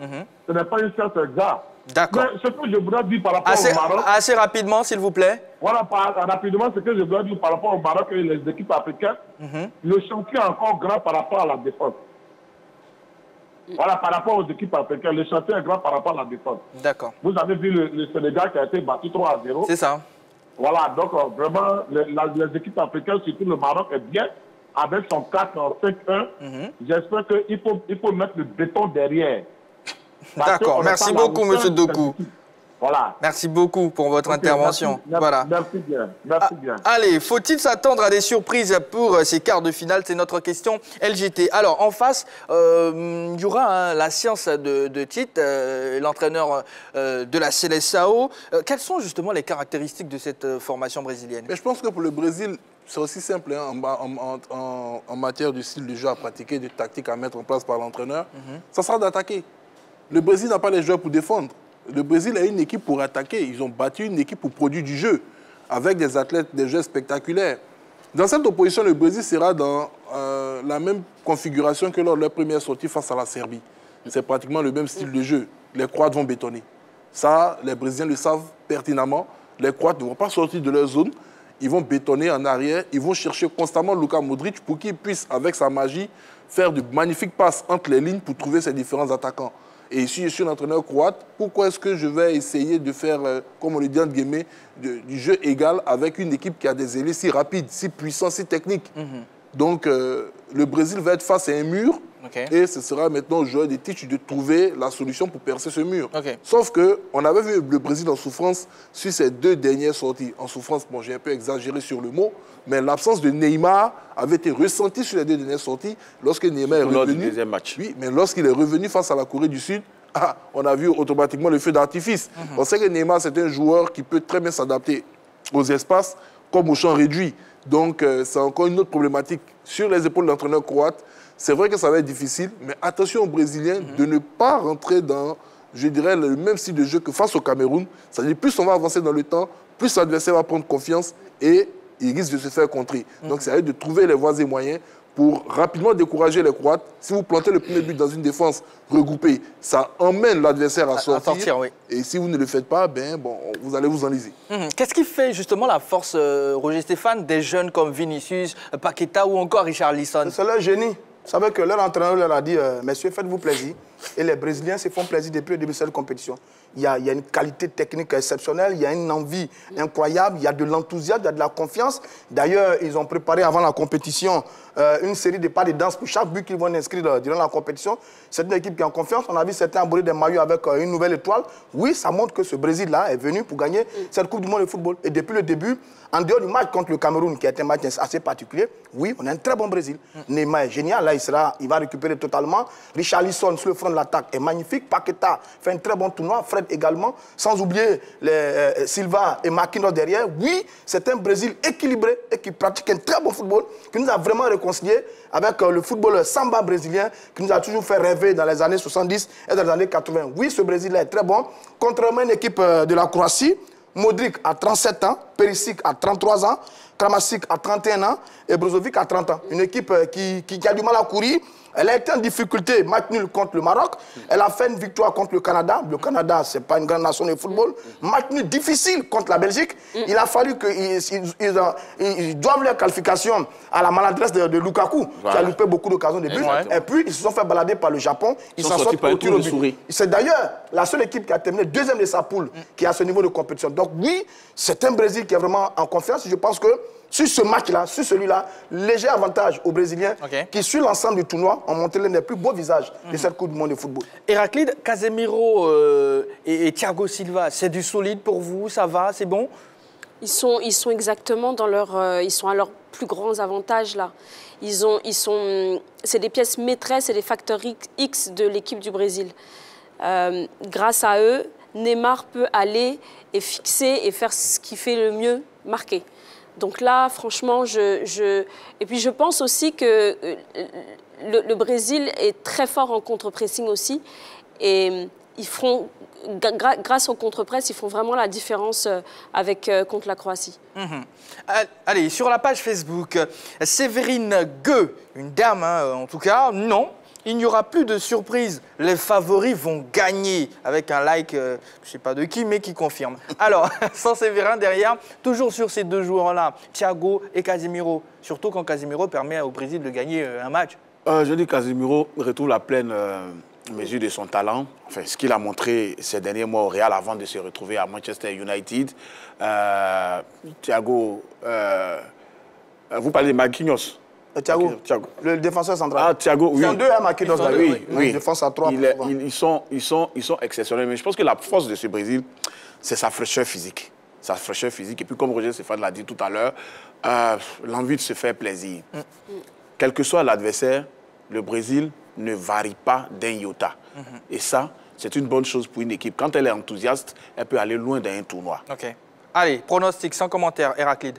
ce n'est pas une science exacte. D'accord. Mais ce que je voudrais dire par rapport au Maroc... Assez rapidement, s'il vous plaît. Voilà, rapidement, ce que je voudrais dire par rapport au Maroc et les équipes africaines, le chantier est encore grand par rapport à la défense. Voilà, par rapport aux équipes africaines, le chantier est grand par rapport à la défense. D'accord. Vous avez vu le Sénégal qui a été battu 3-0. C'est ça. Voilà, donc vraiment, les équipes africaines, surtout le Maroc, est bien. Avec son 4-5-1, j'espère qu'il faut mettre le béton derrière. D'accord, merci beaucoup, monsieur Doku. Voilà. Merci beaucoup pour votre intervention. Merci bien. Merci bien. Allez, faut-il s'attendre à des surprises pour ces quarts de finale? C'est notre question LGT. Alors, en face, il y aura la science de Tite, l'entraîneur de la Seleção. Quelles sont justement les caractéristiques de cette formation brésilienne? Mais je pense que pour le Brésil, c'est aussi simple en matière de style de jeu à pratiquer, de tactique à mettre en place par l'entraîneur. Ça sera d'attaquer. Le Brésil n'a pas les joueurs pour défendre. Le Brésil a une équipe pour attaquer. Ils ont battu une équipe pour produire du jeu, avec des athlètes, des jeux spectaculaires. Dans cette opposition, le Brésil sera dans la même configuration que lors de leur première sortie face à la Serbie. C'est pratiquement le même style de jeu. Les Croates vont bétonner. Ça, les Brésiliens le savent pertinemment. Les Croates ne vont pas sortir de leur zone. Ils vont bétonner en arrière. Ils vont chercher constamment Luka Modric pour qu'il puisse, avec sa magie, faire de magnifiques passes entre les lignes pour trouver ses différents attaquants. Et si je suis un entraîneur croate, pourquoi est-ce que je vais essayer de faire, comme on le dit entre guillemets, du jeu égal avec une équipe qui a des ailiers si rapides, si puissants, si techniques? Donc, le Brésil va être face à un mur. Et ce sera maintenant au joueur de Tite de trouver la solution pour percer ce mur. Sauf qu'on avait vu le Brésil en souffrance sur ces deux dernières sorties. En souffrance, bon, j'ai un peu exagéré sur le mot, mais l'absence de Neymar avait été ressentie sur les deux dernières sorties lorsque Neymar est revenu. Deuxième match. Oui, mais lorsqu'il est revenu face à la Corée du Sud, on a vu automatiquement le feu d'artifice. On sait que Neymar, c'est un joueur qui peut très bien s'adapter aux espaces comme au champ réduit. Donc, c'est encore une autre problématique sur les épaules de l'entraîneur croate. C'est vrai que ça va être difficile, mais attention aux Brésiliens de ne pas rentrer dans, je dirais, le même style de jeu que face au Cameroun. C'est-à-dire, plus on va avancer dans le temps, plus l'adversaire va prendre confiance et il risque de se faire contrer. Donc, c'est à eux de trouver les voies et moyens pour rapidement décourager les Croates. Si vous plantez le premier but dans une défense regroupée, ça emmène l'adversaire à sortir. Et si vous ne le faites pas, vous allez vous enliser. Qu'est-ce qui fait justement la force, Roger Stéphane, des jeunes comme Vinicius, Paqueta ou encore Richarlison? C'est leur génie. Vous savez que leur entraîneur leur a dit, messieurs, faites-vous plaisir. Et les Brésiliens se font plaisir depuis le début de cette compétition. Il y a une qualité technique exceptionnelle, il y a une envie incroyable, il y a de l'enthousiasme, il y a de la confiance. D'ailleurs, ils ont préparé avant la compétition une série de pas de danse pour chaque but qu'ils vont inscrire durant la compétition. C'est une équipe qui est en confiance. On a vu certains abordés des maillots avec une nouvelle étoile. Oui, ça montre que ce Brésil-là est venu pour gagner cette Coupe du Monde de football. Et depuis le début, en dehors du match contre le Cameroun, qui est un match assez particulier, oui, on a un très bon Brésil. Neymar est génial, là, il va récupérer totalement. Richarlison, sur le front l'organisation de l'attaque est magnifique. Paqueta fait un très bon tournoi, Fred également, sans oublier Silva et Marquinhos derrière. Oui, c'est un Brésil équilibré et qui pratique un très bon football, qui nous a vraiment réconciliés avec le football samba brésilien, qui nous a toujours fait rêver dans les années 70 et dans les années 80. Oui, ce Brésil-là est très bon. Contrairement à une équipe de la Croatie, Modric a 37 ans, Perisic a 33 ans, Kramaric a 31 ans et Brozovic a 30 ans. Une équipe qui a du mal à courir. Elle a été en difficulté, match nul contre le Maroc. Elle a fait une victoire contre le Canada. Le Canada, ce n'est pas une grande nation de football. Match nul difficile contre la Belgique. Il a fallu qu'ils doivent leur qualification à la maladresse de Lukaku, qui a loupé beaucoup d'occasions de but. Et puis, ils se sont fait balader par le Japon. Ils s'en sortent au tir au but. C'est d'ailleurs la seule équipe qui a terminé deuxième de sa poule qui a ce niveau de compétition. Donc oui, c'est un Brésil qui est vraiment en confiance. Je pense que sur ce match-là, sur celui-là, léger avantage aux Brésiliens qui, sur l'ensemble du tournoi, ont montré l'un des plus beaux visages de cette Coupe du Monde de football. Héraclide, Casemiro et Thiago Silva, c'est du solide pour vous? Ça va? C'est bon? Ils sont exactement dans leur... ils sont à leurs plus grands avantages, là. C'est des pièces maîtresses et des facteurs X de l'équipe du Brésil. Grâce à eux, Neymar peut aller et fixer et faire ce qu'il fait le mieux, marquer. Donc là, franchement, et puis je pense aussi que le Brésil est très fort en contre-pressing aussi. Et ils feront, grâce au contre-press, ils font vraiment la différence contre la Croatie. Allez, sur la page Facebook, Séverine Gueux, une dame en tout cas, non. Il n'y aura plus de surprise. Les favoris vont gagner. Avec un like, je ne sais pas de qui, mais qui confirme. Alors, sans Séverin derrière, toujours sur ces deux joueurs-là, Thiago et Casemiro. Surtout quand Casemiro permet au Brésil de gagner un match. Je dis que Casemiro retrouve la pleine mesure de son talent. Enfin, ce qu'il a montré ces derniers mois au Real avant de se retrouver à Manchester United. Thiago, vous parlez de Marquinhos. Thiago, le défenseur central. Ah, Thiago, oui. C'est en deux à Marquinhos. Oui. Défense à trois. Ils sont exceptionnels. Mais je pense que la force de ce Brésil, c'est sa fraîcheur physique. Sa fraîcheur physique. Et puis, comme Roger Stéphane l'a dit tout à l'heure, l'envie de se faire plaisir. Quel que soit l'adversaire, le Brésil ne varie pas d'un iota. Et ça, c'est une bonne chose pour une équipe. Quand elle est enthousiaste, elle peut aller loin dans un tournoi. OK. Allez, pronostic sans commentaire, Héraclide.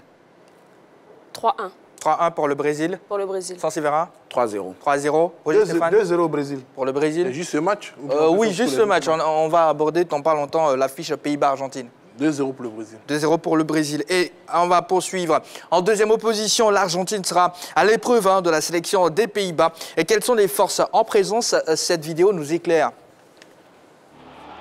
3-1. 3-1 pour le Brésil. Pour le Brésil. Sans Séverin. 3-0. 3-0. 2-0 au Brésil. Pour le Brésil. C'est juste ce match? Oui, juste ce match. On va aborder dans pas longtemps l'affiche Pays-Bas-Argentine. 2-0 pour le Brésil. 2-0 pour le Brésil. Et on va poursuivre. En deuxième opposition, l'Argentine sera à l'épreuve de la sélection des Pays-Bas. Et quelles sont les forces en présence? Cette vidéo nous éclaire.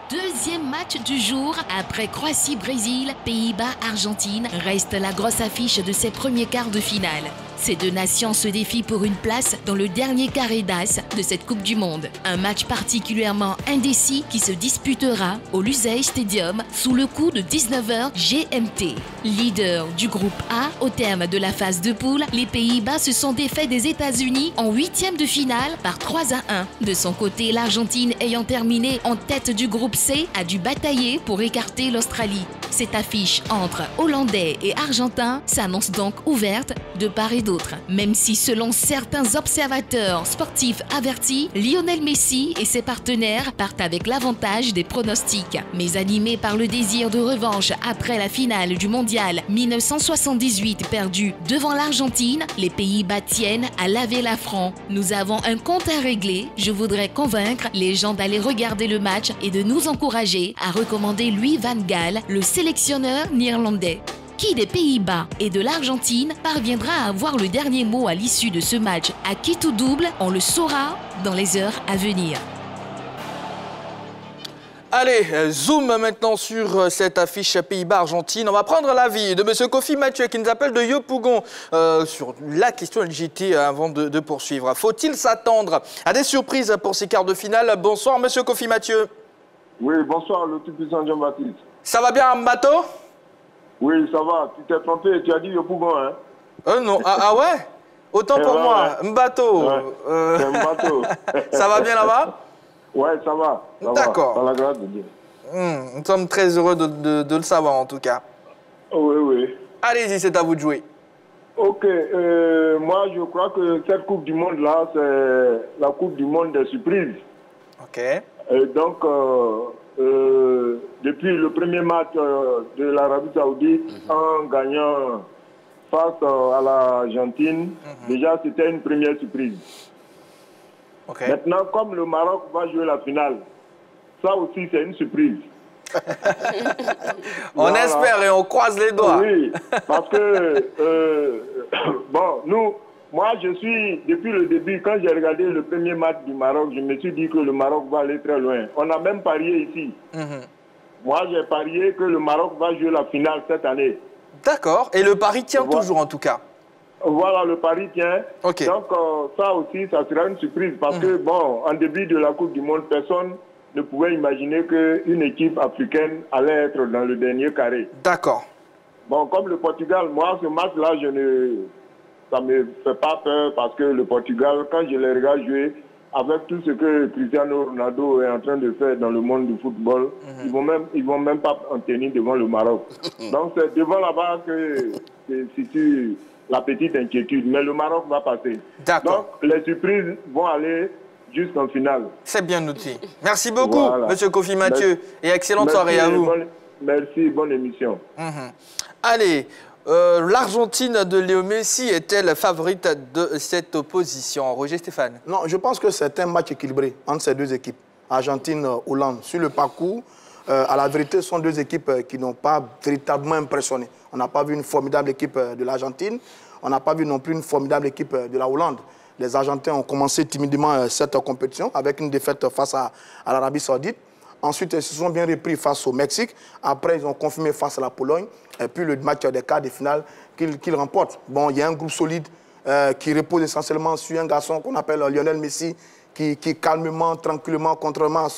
Deuxième match du jour, après Croatie-Brésil, Pays-Bas-Argentine, reste la grosse affiche de ces premiers quarts de finale. Ces deux nations se défient pour une place dans le dernier carré d'as de cette Coupe du Monde. Un match particulièrement indécis qui se disputera au Lusail Stadium sous le coup de 19h GMT. Leader du groupe A, au terme de la phase de poule, les Pays-Bas se sont défaits des États-Unis en huitième de finale par 3-1. De son côté, l'Argentine ayant terminé en tête du groupe C a dû batailler pour écarter l'Australie. Cette affiche entre Hollandais et Argentins s'annonce donc ouverte de part et d'autre. Même si selon certains observateurs sportifs avertis, Lionel Messi et ses partenaires partent avec l'avantage des pronostics. Mais animés par le désir de revanche après la finale du mondial 1978 perdue devant l'Argentine, les Pays-Bas tiennent à laver l'affront. Nous avons un compte à régler. Je voudrais convaincre les gens d'aller regarder le match et de nous encourager à recommander Louis van Gaal, le sélectionneur néerlandais. Qui des Pays-Bas et de l'Argentine parviendra à avoir le dernier mot à l'issue de ce match à quitte ou double? On le saura dans les heures à venir. Allez, zoom maintenant sur cette affiche Pays-Bas-Argentine. On va prendre l'avis de M. Kofi Mathieu qui nous appelle de Yopougon sur la question LGT avant de poursuivre. Faut-il s'attendre à des surprises pour ces quarts de finale? Bonsoir M. Kofi Mathieu. Oui, bonsoir le tout puissant Jean-Baptiste. Ça va bien Mbato? Oui, ça va. Tu t'es trompé, tu as dit Yopougon, hein? Non, ah ouais? Autant pour moi, Mbato. Ouais. Mbato. Ça va bien là-bas? Ouais, ça va. D'accord. Par la grâce de Dieu. Nous sommes très heureux de le savoir en tout cas. Oui. Allez-y, c'est à vous de jouer. Ok, moi je crois que cette Coupe du Monde là, c'est la Coupe du Monde des surprises. Ok. Donc, depuis le premier match de l'Arabie Saoudite, en gagnant face à l'Argentine, déjà c'était une première surprise. Maintenant, comme le Maroc va jouer la finale, ça aussi c'est une surprise. On espère et on croise les doigts. Oui, parce que, bon, moi je suis, depuis le début, quand j'ai regardé le premier match du Maroc, je me suis dit que le Maroc va aller très loin. On a même parié ici. Moi j'ai parié que le Maroc va jouer la finale cette année. D'accord, et le pari tient toujours en tout cas. Voilà, le pari tient. Donc ça aussi, ça sera une surprise parce que, bon, en début de la Coupe du Monde, personne ne pouvait imaginer qu'une équipe africaine allait être dans le dernier carré. D'accord. Bon, comme le Portugal, moi, ce match-là, ça ne me fait pas peur parce que le Portugal, quand je les regarde jouer, avec tout ce que Cristiano Ronaldo est en train de faire dans le monde du football, ils vont même pas en tenir devant le Maroc. Donc, c'est devant là-bas que se situe la petite inquiétude. Mais le Maroc va passer. Donc, les surprises vont aller jusqu'en finale. C'est bien noté. Merci beaucoup, Monsieur Kofi Mathieu. Et excellente soirée à vous. Merci, bonne émission. Allez, l'Argentine de Léo Messi est-elle favorite de cette opposition? Roger Stéphane? Non, je pense que c'est un match équilibré entre ces deux équipes. Argentine-Hollande. Sur le parcours, à la vérité, ce sont deux équipes qui n'ont pas véritablement impressionné. On n'a pas vu une formidable équipe de l'Argentine. On n'a pas vu non plus une formidable équipe de la Hollande. Les Argentins ont commencé timidement cette compétition avec une défaite face à l'Arabie Saoudite. Ensuite, ils se sont bien repris face au Mexique. Après, ils ont confirmé face à la Pologne. Et puis, le match des quarts de finale qu'ils remportent. Bon, il y a un groupe solide qui repose essentiellement sur un garçon qu'on appelle Lionel Messi, qui calmement, tranquillement, contrairement à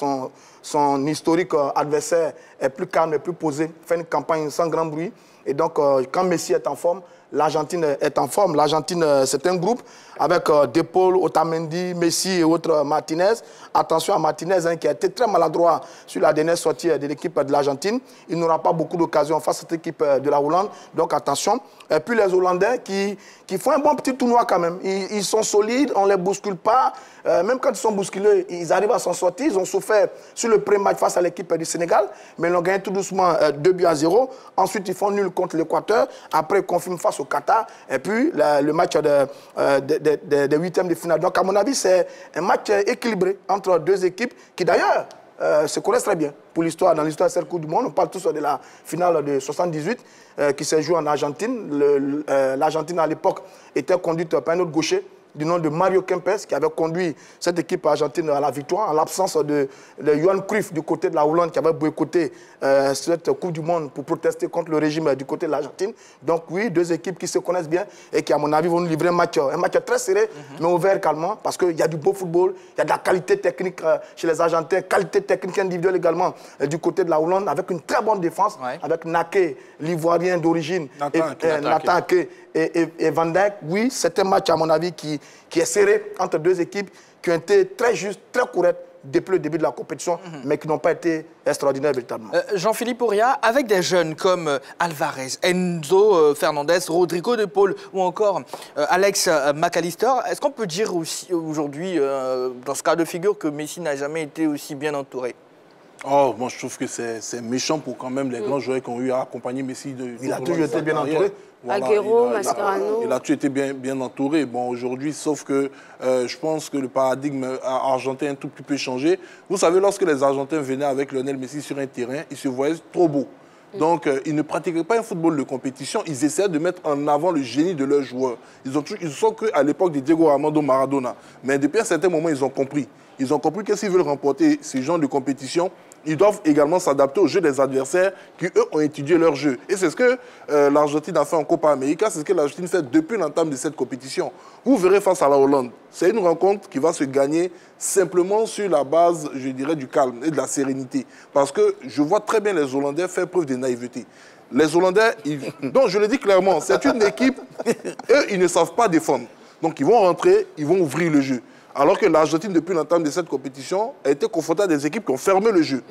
son historique adversaire, est plus calme et plus posé, fait une campagne sans grand bruit. Et donc, quand Messi est en forme, l'Argentine est en forme. L'Argentine, c'est un groupe avec De Paul, Otamendi, Messi et autres Martinez. Attention à Martinez qui a été très maladroit sur la dernière sortie de l'équipe de l'Argentine. Il n'aura pas beaucoup d'occasions face à cette équipe de la Hollande. Donc attention. Et puis les Hollandais qui font un bon petit tournoi quand même. Ils sont solides, on ne les bouscule pas. Même quand ils sont bousculés, ils arrivent à s'en sortir. Ils ont souffert sur le pré-match face à l'équipe du Sénégal, mais ils ont gagné tout doucement 2-0. Ensuite, ils font nul contre l'Équateur. Après, ils confirment face au Qatar. Et puis, le match des huitièmes de finale. Donc, à mon avis, c'est un match équilibré entre deux équipes qui, d'ailleurs, se connaissent très bien. Pour l'histoire, dans l'histoire de cette Coupe du Monde, on parle tous de la finale de 78 qui s'est jouée en Argentine. L'Argentine, à l'époque, était conduite par un autre gaucher du nom de Mario Kempes, qui avait conduit cette équipe argentine à la victoire, en l'absence de Johan Cruyff du côté de la Hollande, qui avait boycotté cette Coupe du Monde pour protester contre le régime du côté de l'Argentine. Donc oui, deux équipes qui se connaissent bien et qui, à mon avis, vont nous livrer un match très serré, mais ouvert calmement, parce qu'il y a du beau football, il y a de la qualité technique chez les Argentins, qualité technique individuelle également du côté de la Hollande, avec une très bonne défense, avec Naké, l'Ivoirien d'origine, Nathan Ake et Van Dijk. Oui, c'est un match, à mon avis, qui est serré entre deux équipes qui ont été très justes, très correctes depuis le début de la compétition, mais qui n'ont pas été extraordinaires véritablement. Jean-Philippe Auria, avec des jeunes comme Alvarez, Enzo Fernandez, Rodrigo De Paul ou encore Alex McAllister, est-ce qu'on peut dire aussi aujourd'hui, dans ce cas de figure, que Messi n'a jamais été aussi bien entouré? Oh, moi je trouve que c'est méchant pour quand même les grands joueurs qui ont eu à accompagner Messi. Il a toujours été bien entouré. Voilà, Agüero, Mascherano. Il a toujours été bien entouré. Bon, aujourd'hui, sauf que je pense que le paradigme argentin a un tout petit peu changé. Vous savez, lorsque les Argentins venaient avec Lionel Messi sur un terrain, ils se voyaient trop beaux. Donc, ils ne pratiquaient pas un football de compétition. Ils essayaient de mettre en avant le génie de leurs joueurs. Ils sont qu'à l'époque de Diego Armando Maradona. Mais depuis un certain moment, ils ont compris. Ils ont compris que s'ils veulent remporter ce genre de compétition, ils doivent également s'adapter au jeu des adversaires qui, eux, ont étudié leur jeu. Et c'est ce que l'Argentine a fait en Copa América, c'est ce que l'Argentine fait depuis l'entame de cette compétition. Vous verrez face à la Hollande, c'est une rencontre qui va se gagner simplement sur la base, je dirais, du calme et de la sérénité. Parce que je vois très bien les Hollandais faire preuve de naïveté. Les Hollandais, donc je le dis clairement, c'est une équipe, eux, ils ne savent pas défendre. Donc ils vont rentrer, ils vont ouvrir le jeu. Alors que l'Argentine, depuis l'entame de cette compétition, a été confrontée à des équipes qui ont fermé le jeu.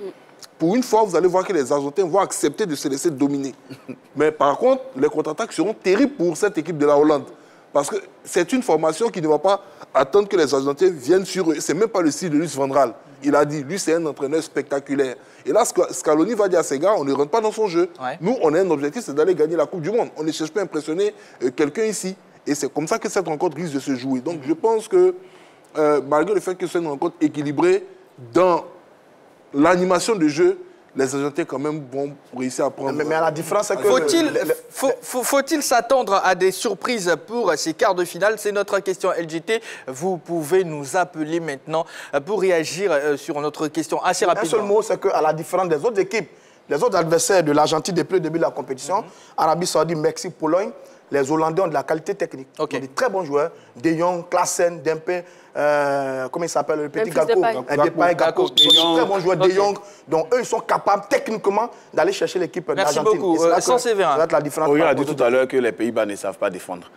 Pour une fois, vous allez voir que les Argentins vont accepter de se laisser dominer. Mais par contre, les contre-attaques seront terribles pour cette équipe de la Hollande. Parce que c'est une formation qui ne va pas attendre que les Argentins viennent sur eux. Ce n'est même pas le style de Luis Van Gaal. Il a dit, lui, c'est un entraîneur spectaculaire. Et là, Scaloni va dire à ces gars, on ne rentre pas dans son jeu. Ouais. Nous, on a un objectif, c'est d'aller gagner la Coupe du Monde. On ne cherche pas à impressionner quelqu'un ici. Et c'est comme ça que cette rencontre risque de se jouer. Donc, je pense que, malgré le fait que c'est une rencontre équilibrée, dans l'animation de jeu, les Argentins quand même vont réussir à prendre... Mais la différence, c'est que... Faut-il s'attendre à des surprises pour ces quarts de finale? C'est notre question LGT. Vous pouvez nous appeler maintenant pour réagir sur notre question assez rapidement. Un seul mot, c'est qu'à la différence des autres équipes, les autres adversaires de l'Argentine depuis le début de la compétition, Arabie Saoudite, Mexique, Pologne, les Hollandais ont de la qualité technique. Ils ont des très bons joueurs. De Jong, Klaassen, Dempé, comment il s'appelle, le petit Gakpo. Gakpo. Très bons joueurs, De Jong. Donc eux, ils sont capables techniquement d'aller chercher l'équipe d'Argentine. Merci beaucoup. Sans Séverin. Ça va être la différence. On a dit tout à l'heure que les Pays-Bas ne savent pas défendre.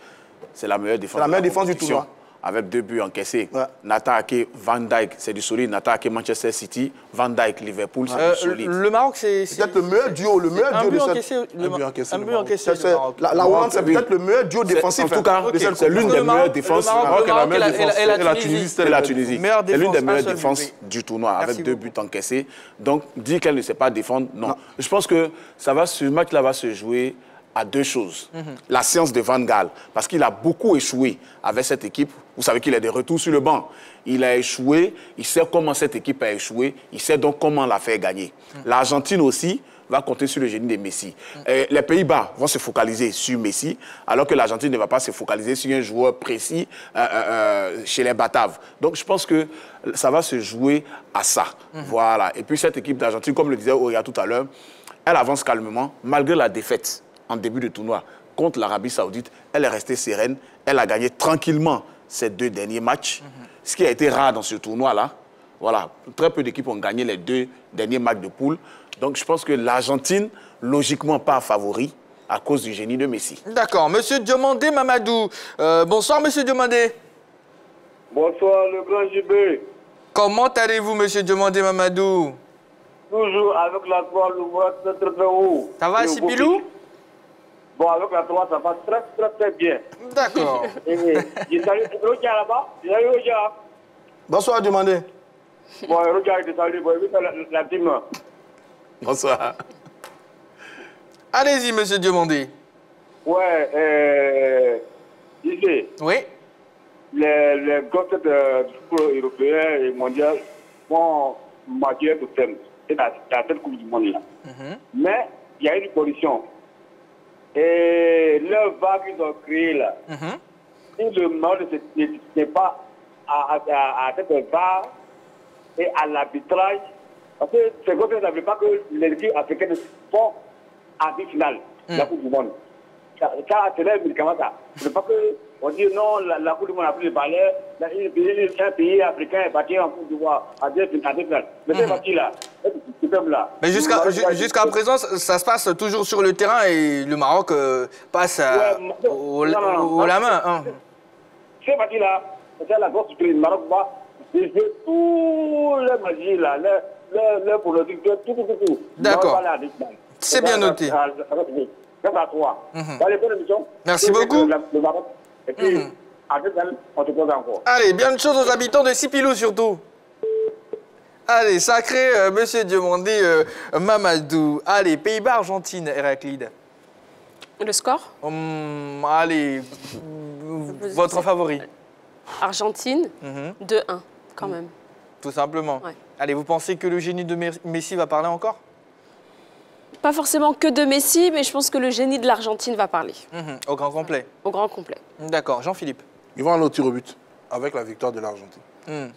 C'est la meilleure défense. C'est la meilleure défense du tournoi. Avec 2 buts encaissés. Ouais. Nathan Ake, Van Dijk, c'est du solide. Nathan Ake, Manchester City. Van Dijk, Liverpool, c'est du solide. Le Maroc, c'est peut-être le meilleur duo. Le meilleur duo de cette... Un but encaissé. La Hollande, c'est peut-être le meilleur duo défensif. En tout cas, c'est l'une des meilleures défenses. La Tunisie, c'est la Tunisie. C'est l'une des meilleures défenses du tournoi, avec 2 buts encaissés. Donc, dire qu'elle ne sait pas défendre, non. Je pense que ce match-là va se jouer à 2 choses. La séance de Van Gaal, parce qu'il a beaucoup échoué avec cette équipe. Vous savez qu'il est de retour sur le banc. Il a échoué, il sait comment cette équipe a échoué, il sait donc comment la faire gagner. L'Argentine aussi va compter sur le génie de Messi. Les Pays-Bas vont se focaliser sur Messi, alors que l'Argentine ne va pas se focaliser sur un joueur précis chez les Bataves. Donc je pense que ça va se jouer à ça. Voilà. Et puis cette équipe d'Argentine, comme le disait Ouria tout à l'heure, elle avance calmement, malgré la défaite en début de tournoi contre l'Arabie Saoudite. Elle est restée sereine. Elle a gagné tranquillement ses 2 derniers matchs, ce qui a été rare dans ce tournoi-là. Voilà, très peu d'équipes ont gagné les 2 derniers matchs de poule. Donc je pense que l'Argentine, logiquement pas favori à cause du génie de Messi. D'accord. Monsieur Diomandé Mamadou. Bonsoir, monsieur Diomandé. Bonsoir, le grand JB. Comment allez-vous, monsieur Diomandé Mamadou? Toujours avec la 3, le voit très haut. Ça va, Sipilou? Bon, avec la 3, ça va très bien. D'accord. Je salue Rodia là-bas. Je salue Rodia. Bonsoir, Diomandé. Bon, Rodia, je salue la team. Bonsoir. Allez-y, monsieur Diomandé. Ouais, Didier. Oui. Les gosses du football européen et mondial vont marquer tout thème. C'est dans cette Coupe du Monde-là. Mais il y a une condition. Et leur vague qu'ils ont créé là, si le monde n'est pas à cette vague et à l'arbitrage, parce que c'est comme ça, ça ne veut pas que les équipes africaines font en finale de la Coupe du Monde. Ça c'est un médicament ça. Ce n'est pas qu'on dit non, la Coupe du Monde a pris le balai, un pays africain est parti en Coupe du Monde à deux finales. Mais c'est parti là. Mais jusqu'à présent, ça se passe toujours sur le terrain et le Maroc passe la main. Hein. C'est parti là, c'est la grosse surprise. Le Maroc va jouer tout le magie là, le politique, tout. D'accord. C'est bien noté. Merci beaucoup. Et puis, on te pose encore. Allez, bien de choses aux habitants de Sipilou surtout. Allez, sacré monsieur Diomandé Mamadou. Allez, Pays-Bas, Argentine, Héraclide. Le score allez, votre favori. Argentine, 2-1, quand même. Tout simplement. Ouais. Allez, vous pensez que le génie de Messi va parler encore? Pas forcément que de Messi, mais je pense que le génie de l'Argentine va parler. Au grand complet. Au grand complet. D'accord. Jean-Philippe. Ils vont aller au tir au but avec la victoire de l'Argentine.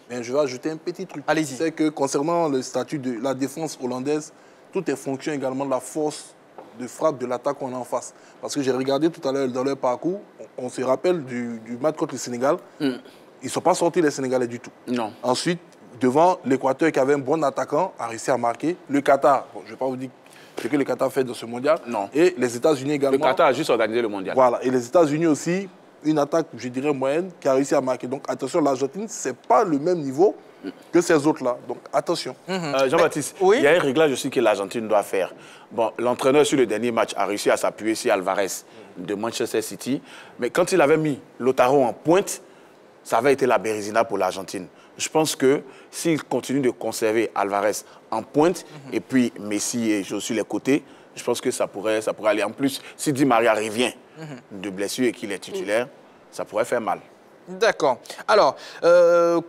Mais je vais ajouter un petit truc. Allez-y. C'est que concernant le statut de la défense hollandaise, tout est fonction également de la force de frappe de l'attaque qu'on a en face. Parce que j'ai regardé tout à l'heure dans leur parcours, on se rappelle du match contre le Sénégal. Ils ne sont pas sortis les Sénégalais du tout. Non. Ensuite, devant l'Équateur qui avait un bon attaquant, a réussi à marquer. Le Qatar, bon, je ne vais pas vous dire ce que le Qatar fait dans ce mondial. Non. Et les États-Unis également. Le Qatar a juste organisé le mondial. Voilà. Et les États-Unis aussi, une attaque, je dirais, moyenne, qui a réussi à marquer. Donc attention, l'Argentine, ce n'est pas le même niveau que ces autres-là. Donc attention. Jean-Baptiste, il y a un réglage aussi que l'Argentine doit faire. Bon, l'entraîneur sur le dernier match a réussi à s'appuyer sur Alvarez de Manchester City. Mais quand il avait mis Lautaro en pointe, ça avait été la bérésina pour l'Argentine. Je pense que s'il continue de conserver Alvarez en pointe et puis Messi et José sur les côtés, je pense que ça pourrait aller. En plus, si Di Maria revient de blessure et qu'il est titulaire, ça pourrait faire mal. D'accord. Alors,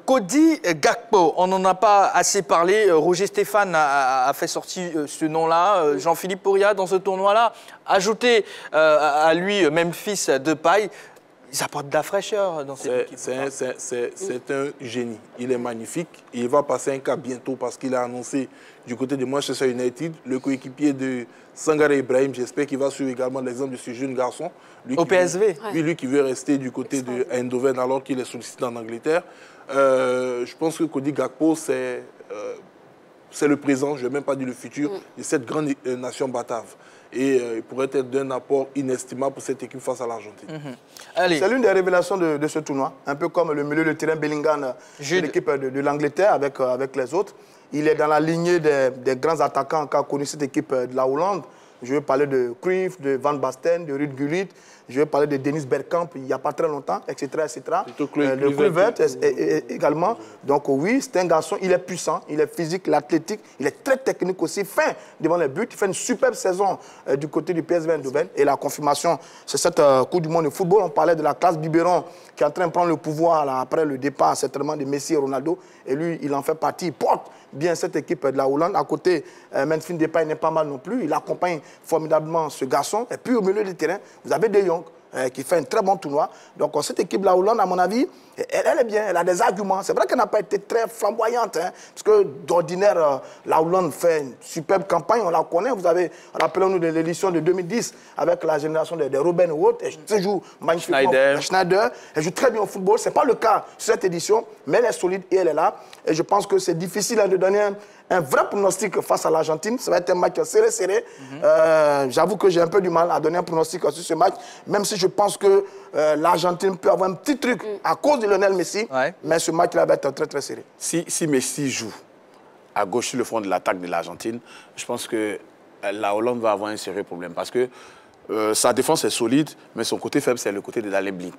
Cody Gakpo, on n'en a pas assez parlé. Roger Stéphane a fait sortir ce nom-là. Jean-Philippe Pouria, dans ce tournoi-là, ajouté à lui Memphis Depay. Ils apportent de la fraîcheur dans cette équipe. C'est un génie. Il est magnifique. Et il va passer un cap bientôt parce qu'il a annoncé du côté de Manchester United, le coéquipier de Sangaré Ibrahim. J'espère qu'il va suivre également l'exemple de ce jeune garçon. Lui au PSV. Lui qui veut rester du côté de Eindhoven alors qu'il est sollicité en Angleterre. Je pense que Cody Gakpo, c'est le présent, je ne vais même pas dire le futur, de cette grande nation batave. Et il pourrait être d'un apport inestimable pour cette équipe face à l'Argentine. C'est l'une des révélations de ce tournoi, un peu comme le milieu de terrain Bellingham de l'équipe de l'Angleterre avec les autres. Il est dans la lignée des grands attaquants qu'a connu cette équipe de la Hollande. Je veux parler de Cruyff, de Van Basten, de Ruud Gullit. Je veux parler de Dennis Bergkamp il n'y a pas très longtemps, etc. Le Kluivert également. Donc oui, c'est un garçon, il est puissant, il est physique, il est athlétique, il est très technique aussi, fin devant les buts. Il fait une superbe saison du côté du PSV Eindhoven. Et la confirmation, c'est cette Coupe du Monde de football. On parlait de la classe biberon qui est en train de prendre le pouvoir là, après le départ certainement de Messi et Ronaldo. Et lui, il en fait partie. Il porte bien cette équipe de la Hollande. À côté, Memphis Depay n'est pas mal non plus. Il accompagne formidablement ce garçon. Et puis au milieu du terrain, vous avez De Jong qui fait un très bon tournoi. Donc cette équipe de la Hollande, à mon avis, elle est bien. Elle a des arguments. C'est vrai qu'elle n'a pas été très flamboyante. Parce que d'ordinaire, la Hollande fait une superbe campagne. On la connaît. Vous avez, rappelons-nous de l'édition de 2010 avec la génération de Robben Wout. Elle joue magnifiquement. Schneider. Elle joue très bien au football. Ce n'est pas le cas sur cette édition, mais elle est solide et elle est là. Et je pense que c'est difficile de donner un vrai pronostic face à l'Argentine. Ça va être un match serré. J'avoue que j'ai un peu du mal à donner un pronostic sur ce match, même si je pense que l'Argentine peut avoir un petit truc à cause de Lionel Messi, mais ce match-là va être très serré. Si Messi joue à gauche sur le front de l'attaque de l'Argentine, je pense que la Hollande va avoir un sérieux problème parce que sa défense est solide, mais son côté faible, c'est le côté de Daley Blind.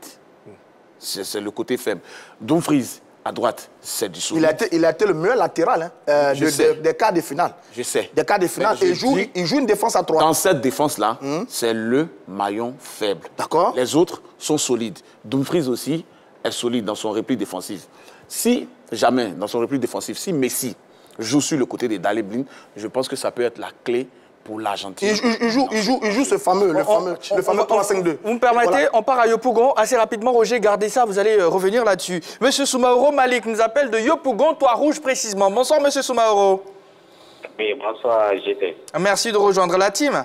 C'est le côté faible. Dumfries, à droite, c'est du solide. Il a été le meilleur latéral des quarts de finale. Je sais. Des quarts de finale. Il joue une défense à 3. Dans cette défense-là, c'est le maillon faible. D'accord. Les autres sont solides. Dumfries aussi est solide dans son repli défensif. Si jamais, dans son repli défensif, si Messi joue sur le côté de Daley Blind, je pense que ça peut être la clé pour l'Argentine. Il joue ce fameux, le fameux 3-5-2. Vous me permettez, voilà. On part à Yopougon. Assez rapidement, Roger, gardez ça, vous allez revenir là-dessus. Monsieur Soumaoro Malik nous appelle de Yopougon, Toit Rouge précisément. Bonsoir, monsieur Soumaoro. Oui, bonsoir, JT. Merci de rejoindre la team.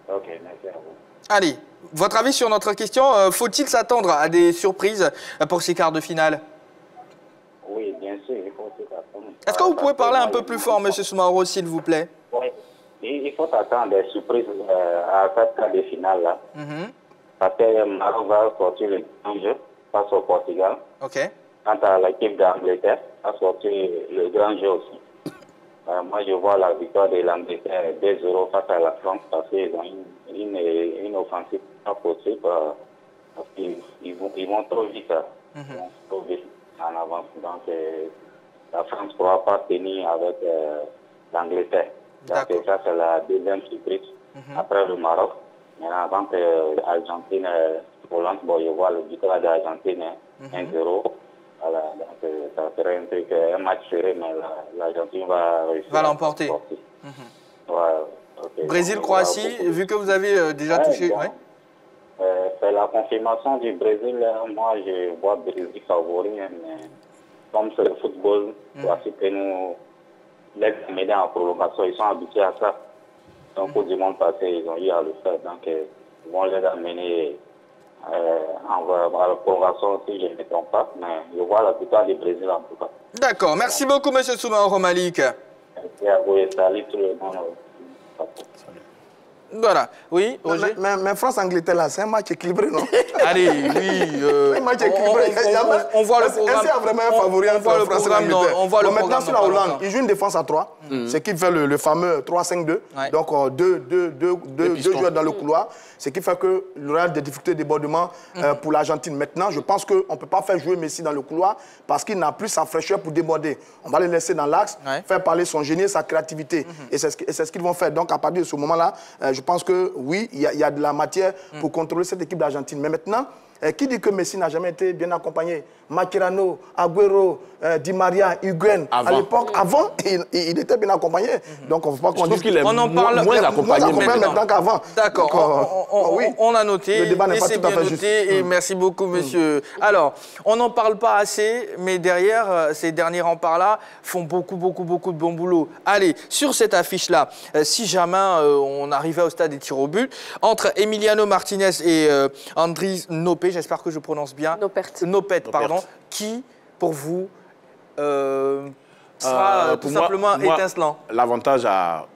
Ok, merci à vous. Allez, votre avis sur notre question, faut-il s'attendre à des surprises pour ces quarts de finale? Oui, bien sûr, il faut s'attendre. Est-ce que vous pouvez parler un peu plus fort, monsieur Soumaoro, s'il vous plaît? Oui. Il faut attendre des surprises à cette quart de finale-là. Parce que Maroc va sortir le grand jeu face au Portugal. Quant à l'équipe d'Angleterre, va sortir le grand jeu aussi. Moi, je vois la victoire de l'Angleterre 2-0 face à la France parce qu'ils ont une offensive pas possible. Parce qu'ils vont trop vite. Ils vont trop vite en avance. Donc, la France ne pourra pas tenir avec l'Angleterre. Donc ça, c'est la deuxième surprise après le Maroc. Maintenant, avant que l'Argentine, Hollande, bon, je vois le victoire de l'Argentine 1-0. Voilà, donc ça serait un match serré, mais l'Argentine va réussir. Va l'emporter. Brésil-Croatie, vu que vous avez déjà touché. C'est la confirmation du Brésil. Moi, je vois Brésil favori, mais comme c'est le football, Croatie que nous. Les médailles en prolongation, ils sont habitués à ça. Donc, au monde passé, ils ont eu à le faire. Donc, ils vont les amener en prolongation, si je ne me trompe pas. Mais je vois la victoire du Brésil en tout cas. D'accord. Merci beaucoup, M. Soumaoro Malik. Merci à vous et salut tout le monde. Voilà, oui, Roger. Mais France-Angleterre, là, c'est un match équilibré, non? Allez, oui. Un match équilibré. On voit le programme. Est-ce qu'il y a vraiment un favori entre France et l'Angleterre? On voit le programme. Maintenant, sur la Hollande, il joue une défense à 3, ce qui fait le fameux 3-5-2. Donc, deux joueurs dans le couloir, ce qui fait qu'il y aura des difficultés de débordement pour l'Argentine. Maintenant, je pense qu'on ne peut pas faire jouer Messi dans le couloir parce qu'il n'a plus sa fraîcheur pour déborder. On va le laisser dans l'axe, faire parler son génie et sa créativité. Et c'est ce qu'ils vont faire. Donc, à partir de ce moment-là, je pense que oui, il y a de la matière pour contrôler cette équipe d'Argentine. Mais maintenant, qui dit que Messi n'a jamais été bien accompagné? Mascherano, Agüero, Di Maria, Higuaín. À l'époque, avant, il était bien accompagné. Donc, on ne peut pas qu'on dise qu'il est moins accompagné maintenant qu'avant. D'accord, on a noté. Le débat n'est pas tout à fait juste. Et merci beaucoup, monsieur. Alors, on n'en parle pas assez, mais derrière, ces derniers remparts-là font beaucoup de bon boulot. Allez, sur cette affiche-là, si jamais on arrivait au stade des tirs au but, entre Emiliano Martinez et Andriy Nopet, j'espère que je prononce bien. Nopet, pardon. Qui, pour vous, sera tout simplement étincelant? L'avantage à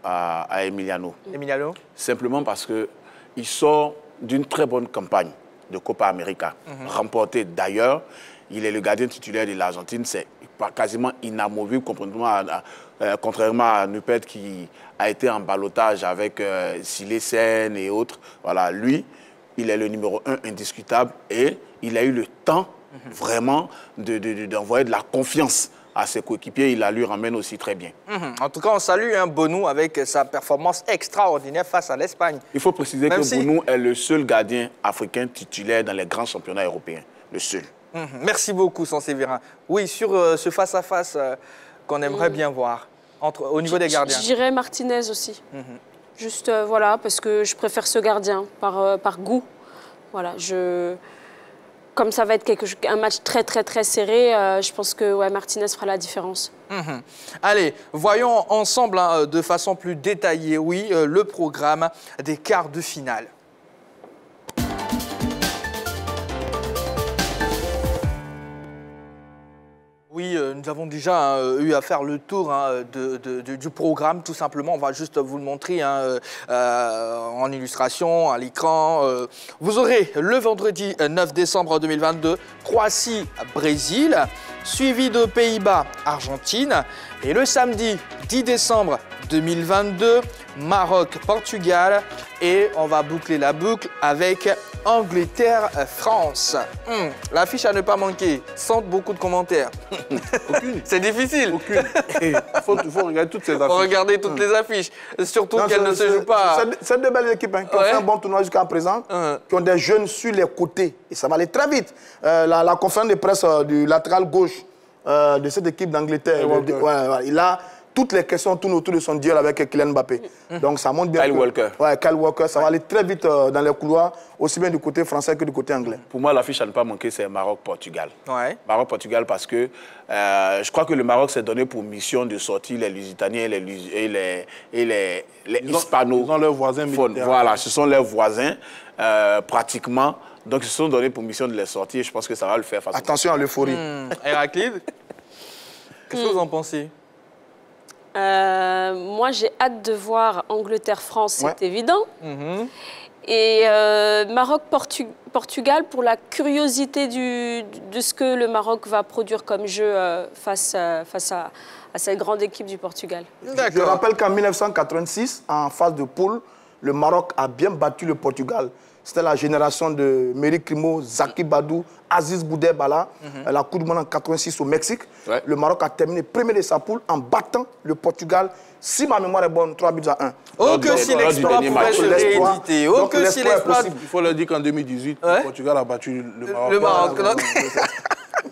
Emiliano. Emiliano? Simplement parce qu'il sort d'une très bonne campagne de Copa América, remportée d'ailleurs. Il est le gardien titulaire de l'Argentine. C'est quasiment inamovible, contrairement à Nopet qui a été en ballottage avec Silesen et autres. Voilà, lui, il est le numéro 1 indiscutable et il a eu le temps vraiment d'envoyer de la confiance à ses coéquipiers. Il la lui ramène aussi très bien. En tout cas, on salue Bonou avec sa performance extraordinaire face à l'Espagne. Il faut préciser que Bonou est le seul gardien africain titulaire dans les grands championnats européens. Le seul. Merci beaucoup, Sanséverin. Oui, sur ce face-à-face qu'on aimerait bien voir au niveau des gardiens. Je dirais Martinez aussi. Juste, voilà, parce que je préfère ce gardien par goût. Voilà, comme ça va être un match très serré, je pense que Martinez fera la différence. Allez, voyons ensemble de façon plus détaillée, le programme des quarts de finale. Oui, nous avons déjà eu à faire le tour du programme, tout simplement. On va juste vous le montrer en illustration, à l'écran. Vous aurez le vendredi 9 décembre 2022, Croatie-Brésil, suivi de Pays-Bas-Argentine. Et le samedi 10 décembre 2022, Maroc-Portugal. Et on va boucler la boucle avec Angleterre-France. L'affiche à ne pas manquer, sans beaucoup de commentaires. Aucune. C'est difficile. Aucune. Il faut regarder toutes ces affiches. Il faut regarder toutes les affiches. Surtout qu'elles ne se jouent pas. C'est deux belles équipes qui ont fait un bon tournoi jusqu'à présent, qui ont des jeunes sur les côtés. Et ça va aller très vite. La conférence de presse du latéral gauche de cette équipe d'Angleterre, il a toutes les questions tournent autour de son duel avec Kylian Mbappé. Donc ça montre bien. Kyle Walker, ça va aller très vite dans les couloirs, aussi bien du côté français que du côté anglais. Pour moi, l'affiche à ne pas manquer, c'est Maroc-Portugal. Maroc-Portugal parce que je crois que le Maroc s'est donné pour mission de sortir les Lusitaniens et les Hispanos. Ils ont leurs voisins militaires. Voilà, ce sont leurs voisins pratiquement. Donc ils se sont donnés pour mission de les sortir. Je pense que ça va le faire facilement. Attention à l'euphorie. Héraclide, qu'est-ce que vous en pensez? Moi, j'ai hâte de voir Angleterre-France, c'est évident. Et Maroc-Portugal pour la curiosité de ce que le Maroc va produire comme jeu face à cette grande équipe du Portugal. Je rappelle qu'en 1986, en phase de poule, le Maroc a bien battu le Portugal. C'était la génération de Méry Crimo, Zaki Badou, Aziz Boudé-Bala, la Coupe du Monde en 86 au Mexique. Le Maroc a terminé premier de sa poule en battant le Portugal. Si ma mémoire est bonne, 3-1. Oh, que si l'exploit pouvait se rééditer. Oh, que si l'exploit... Il faut leur dire qu'en 2018, le Portugal a battu le Maroc.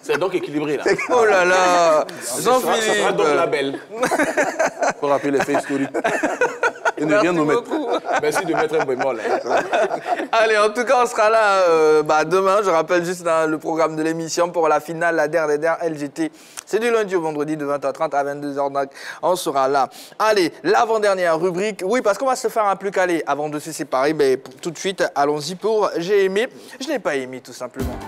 C'est donc équilibré là. Oh là là, Jean-Philippe. Ça sera donc la belle. Il faut rappeler les faits historiques. Et ne rien nous mettre. Merci de mettre un bémol. Allez, en tout cas, on sera là demain. Je rappelle juste le programme de l'émission pour la finale, la dernière LGT. C'est du lundi au vendredi de 20h30 à 22h. Donc, on sera là. Allez, l'avant-dernière rubrique. Oui, parce qu'on va se faire un plus calé avant de se séparer. Mais tout de suite, allons-y pour j'ai aimé. Je n'ai pas aimé, tout simplement.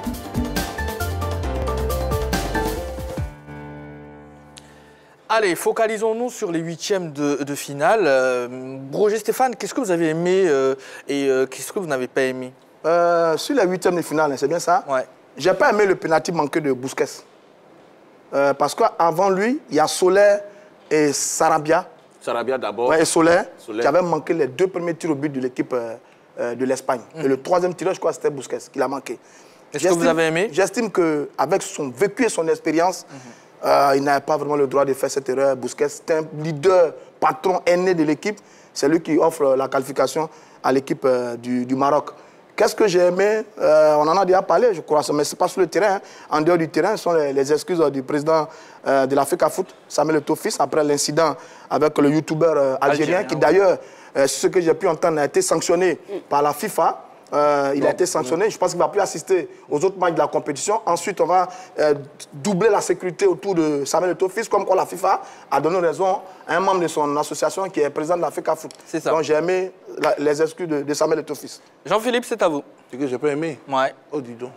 Allez, focalisons-nous sur les huitièmes de finale. Roger Stéphane, qu'est-ce que vous avez aimé et qu'est-ce que vous n'avez pas aimé? Sur les huitièmes de finale, c'est bien ça? Ouais. J'ai pas aimé le penalty manqué de Busquets. Parce qu'avant lui, il y a Soler et Sarabia. Sarabia d'abord. Ouais, et Soler, qui avait manqué les 2 premiers tirs au but de l'équipe de l'Espagne. Et le 3e tireur, je crois, c'était Busquets, qui l'a manqué. Est-ce que vous avez aimé? J'estime qu'avec son vécu et son expérience, il n'avait pas vraiment le droit de faire cette erreur. Busquets, c'est un leader, patron aîné de l'équipe. C'est lui qui offre la qualification à l'équipe du Maroc. Qu'est-ce que j'ai aimé? On en a déjà parlé, je crois, mais ce n'est pas sur le terrain. Hein. En dehors du terrain, ce sont les excuses du président de l'Africa Foot, Samuel Eto'o-Fils, après l'incident avec le youtubeur algérien, qui d'ailleurs, ce que j'ai pu entendre, a été sanctionné par la FIFA. Il a été sanctionné. Je pense qu'il ne va plus assister aux autres matchs de la compétition. Ensuite, on va doubler la sécurité autour de Samuel Eto'o-Fils, comme quoi la FIFA a donné raison à un membre de son association qui est président de l'Africa Foot. C'est ça. Donc j'ai aimé les excuses de Samuel Eto'o-Fils. Jean-Philippe, c'est à vous. Ce que j'ai pas aimé? Ouais. Oh, dis donc.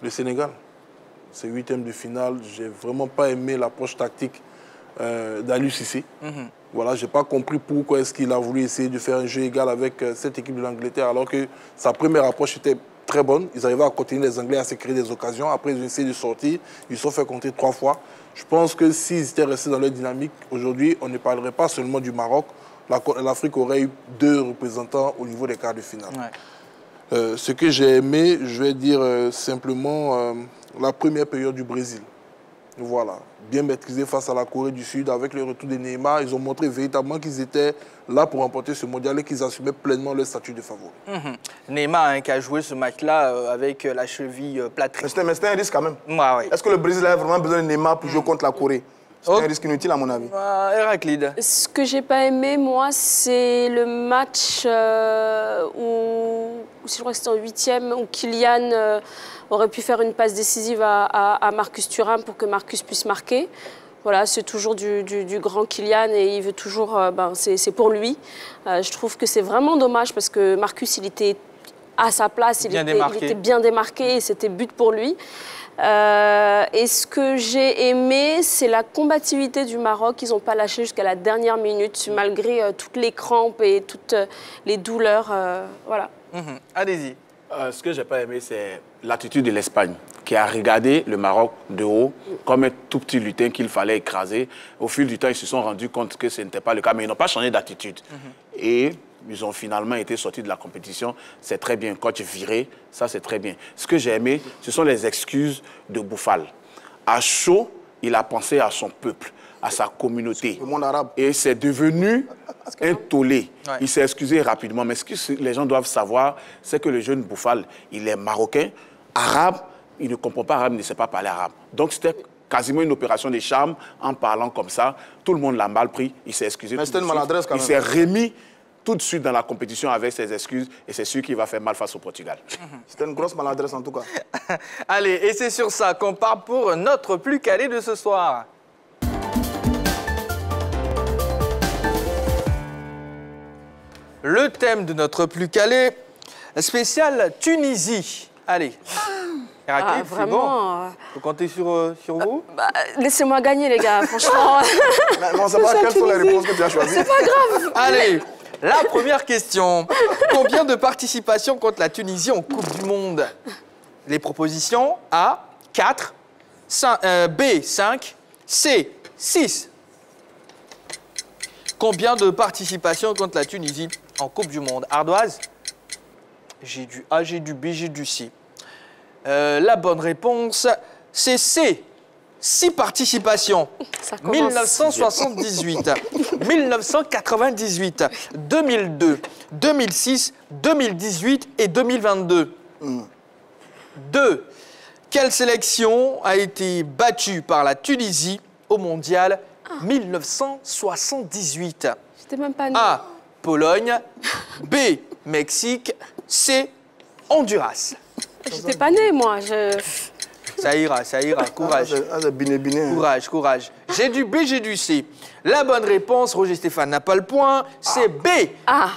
Le Sénégal, c'est 8e de finale. J'ai vraiment pas aimé l'approche tactique d'Aliou Cissé. Voilà, je n'ai pas compris pourquoi est-ce qu'il a voulu essayer de faire un jeu égal avec cette équipe de l'Angleterre, alors que sa première approche était très bonne. Ils arrivaient à continuer les Anglais à se créer des occasions. Après, ils ont essayé de sortir. Ils se sont fait compter 3 fois. Je pense que s'ils étaient restés dans leur dynamique, aujourd'hui, on ne parlerait pas seulement du Maroc. L'Afrique aurait eu 2 représentants au niveau des quarts de finale. Ouais. Ce que j'ai aimé, je vais dire simplement la première période du Brésil. Voilà, bien maîtrisé face à la Corée du Sud avec le retour de Neymar. Ils ont montré véritablement qu'ils étaient là pour remporter ce mondial et qu'ils assumaient pleinement leur statut de favori. Neymar qui a joué ce match-là avec la cheville plâtrée. Mais c'était un risque quand même. Ouais. Est-ce que le Brésil a vraiment besoin de Neymar pour jouer contre la Corée? C'est un risque inutile à mon avis. Héraclide. Ce que j'ai pas aimé, moi, c'est le match où je crois que c'était en 8e, où Kylian aurait pu faire une passe décisive à Marcus Thuram pour que Marcus puisse marquer. Voilà, c'est toujours du grand Kylian et il veut toujours... c'est pour lui. Je trouve que c'est vraiment dommage parce que Marcus, il était à sa place, il était bien démarqué et c'était but pour lui. Et ce que j'ai aimé, c'est la combativité du Maroc. Ils n'ont pas lâché jusqu'à la dernière minute, malgré toutes les crampes et toutes les douleurs. Voilà. Allez-y. Ce que je n'ai pas aimé, c'est l'attitude de l'Espagne, qui a regardé le Maroc de haut comme un tout petit lutin qu'il fallait écraser. Au fil du temps, ils se sont rendus compte que ce n'était pas le cas, mais ils n'ont pas changé d'attitude. Et ils ont finalement été sortis de la compétition. C'est très bien. Coach viré, ça c'est très bien. Ce que j'ai aimé, ce sont les excuses de Boufal. À chaud, il a pensé à son peuple, à sa communauté. Le monde arabe. Et c'est devenu un tollé. Ouais. Il s'est excusé rapidement. Mais ce que les gens doivent savoir, c'est que le jeune Boufal, il est marocain, arabe, il ne comprend pas arabe, il ne sait pas parler arabe. Donc c'était quasiment une opération de charme en parlant comme ça. Tout le monde l'a mal pris, il s'est excusé. Mais c'était une maladresse quand même. Il s'est remis tout de suite dans la compétition avec ses excuses et c'est sûr qu'il va faire mal face au Portugal. C'était une grosse maladresse en tout cas. Allez, et c'est sur ça qu'on part pour notre plus calé de ce soir. Le thème de notre plus calé, spécial Tunisie. Allez. Héraclide, c'est bon. Faut compter sur vous. Laissez-moi gagner, les gars, franchement. On ne sait pas quelles sont les réponses que tu as choisies. C'est pas grave. Allez, la première question. Combien de participations contre la Tunisie en Coupe du Monde? Les propositions A, 4, B, 5, C, 6. Combien de participations contre la Tunisie en Coupe du Monde? Ardoise? J'ai du A, j'ai du B, j'ai du C. La bonne réponse, c'est C. 6 participations. 1978, 1998, 2002, 2006, 2018 et 2022. 2. Quelle sélection a été battue par la Tunisie au mondial 1978? J'étais même pas née. A. Pologne. B. Mexique. C. Honduras. J'étais pas née, moi. Ça ira, courage. Courage, courage. J'ai du B, j'ai du C. La bonne réponse, Roger Stéphane n'a pas le point, c'est B.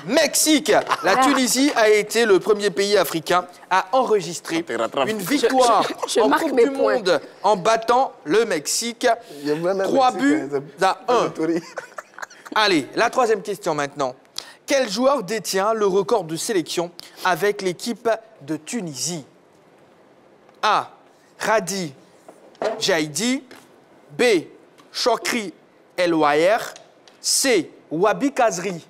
Mexique. La Tunisie a été le premier pays africain à enregistrer une victoire en Coupe du Monde en battant le Mexique. 3 buts à 1. Allez, la troisième question maintenant. Quel joueur détient le record de sélection avec l'équipe de Tunisie? A. Radi Jaidi. B. Chokri El Ouaher. C. Wabi Kazri.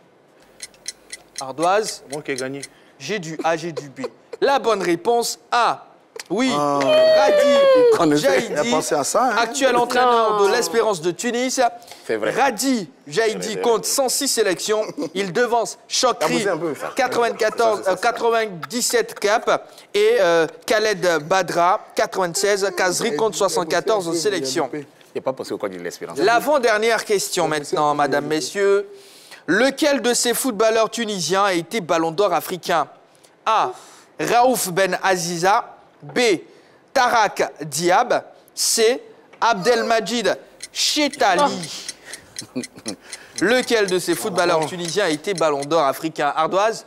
Ardoise. Moi qui ai gagné. J'ai du A, j'ai du B. La bonne réponse A. Oui, Radi Jaidi, actuel entraîneur de l'Espérance de Tunis. Radi Jaidi compte 106 sélections. Il devance Chokri, 97 caps, et Khaled Badra, 96. Kazri compte 74 sélections. Il n'y a pas passé au quoi de l'Espérance. L'avant-dernière question maintenant, mesdames, messieurs. Lequel de ces footballeurs tunisiens a été Ballon d'Or africain? A. Raouf Ben Aziza. B. Tarak Diab. C. Abdelmajid Chetali. Lequel de ces footballeurs tunisiens a été Ballon d'Or africain? Ardoise?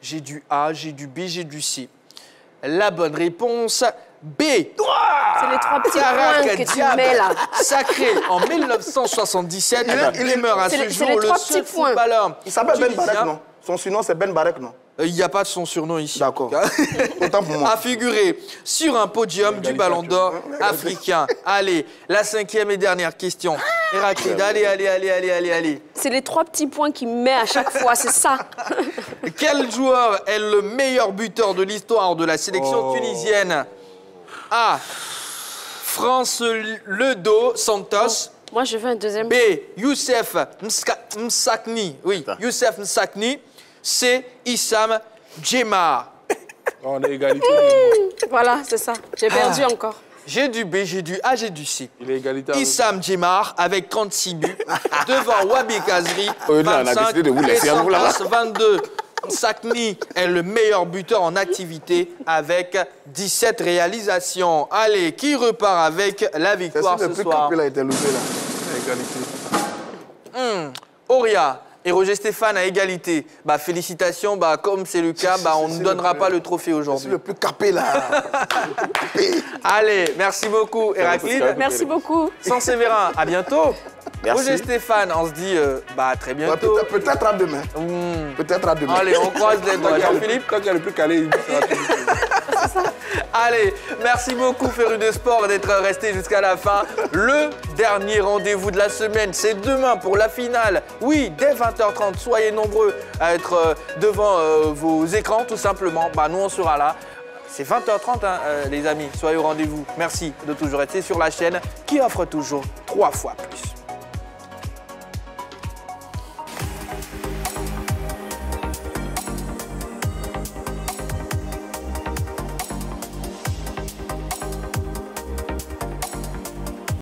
J'ai du A, j'ai du B, j'ai du C. La bonne réponse, B. C'est les 3 petits points que tu mets là. Sacré en 1977, il meurt à ce jour le seul footballeur. Il s'appelle Ben Barek, non? Son surnom, c'est Ben Barek, non? Il n'y a pas de son surnom ici. D'accord. Autant pour moi. A figuré sur un podium du Ballon d'Or africain. Allez, la 5e et dernière question. Héraclide, allez. C'est les 3 petits points qu'il met à chaque fois, c'est ça. Quel joueur est le meilleur buteur de l'histoire de la sélection tunisienne? A. France Ledo Santos. Moi, je veux un deuxième. B. Youssef Msakni. Oui, Youssef Msakni. C. Issam Djemar. On a égalité. Voilà, c'est ça. J'ai perdu encore. J'ai du B, j'ai du A, j'ai du C. Il est égalité. Issam Djemar avec 36 buts devant Wabi Kazri, 25 et Santos, 22. Sakni est le meilleur buteur en activité avec 17 réalisations. Allez, qui repart avec la victoire ce soir? A été loupé, là. Égalité. Auria et Roger Stéphane à égalité. Bah, félicitations, bah, comme c'est le cas, bah, on ne nous donnera pas le trophée aujourd'hui. C'est le plus capé là. Allez, merci beaucoup Héraclide. Merci beaucoup. Saint-Séverin, à bientôt. Merci. Roger Stéphane, on se dit bah, à très bientôt. Peut-être à demain. Peut-être à demain. Allez, on croise les doigts. Jean-Philippe. Quand il y a le plus calé, il dit ça. Allez, merci beaucoup Féru de Sport d'être resté jusqu'à la fin. Le dernier rendez-vous de la semaine, c'est demain pour la finale. Oui, dès 20h30, soyez nombreux à être devant vos écrans tout simplement. Bah, nous, on sera là. C'est 20h30, hein, les amis. Soyez au rendez-vous. Merci de toujours être sur la chaîne qui offre toujours 3 fois plus.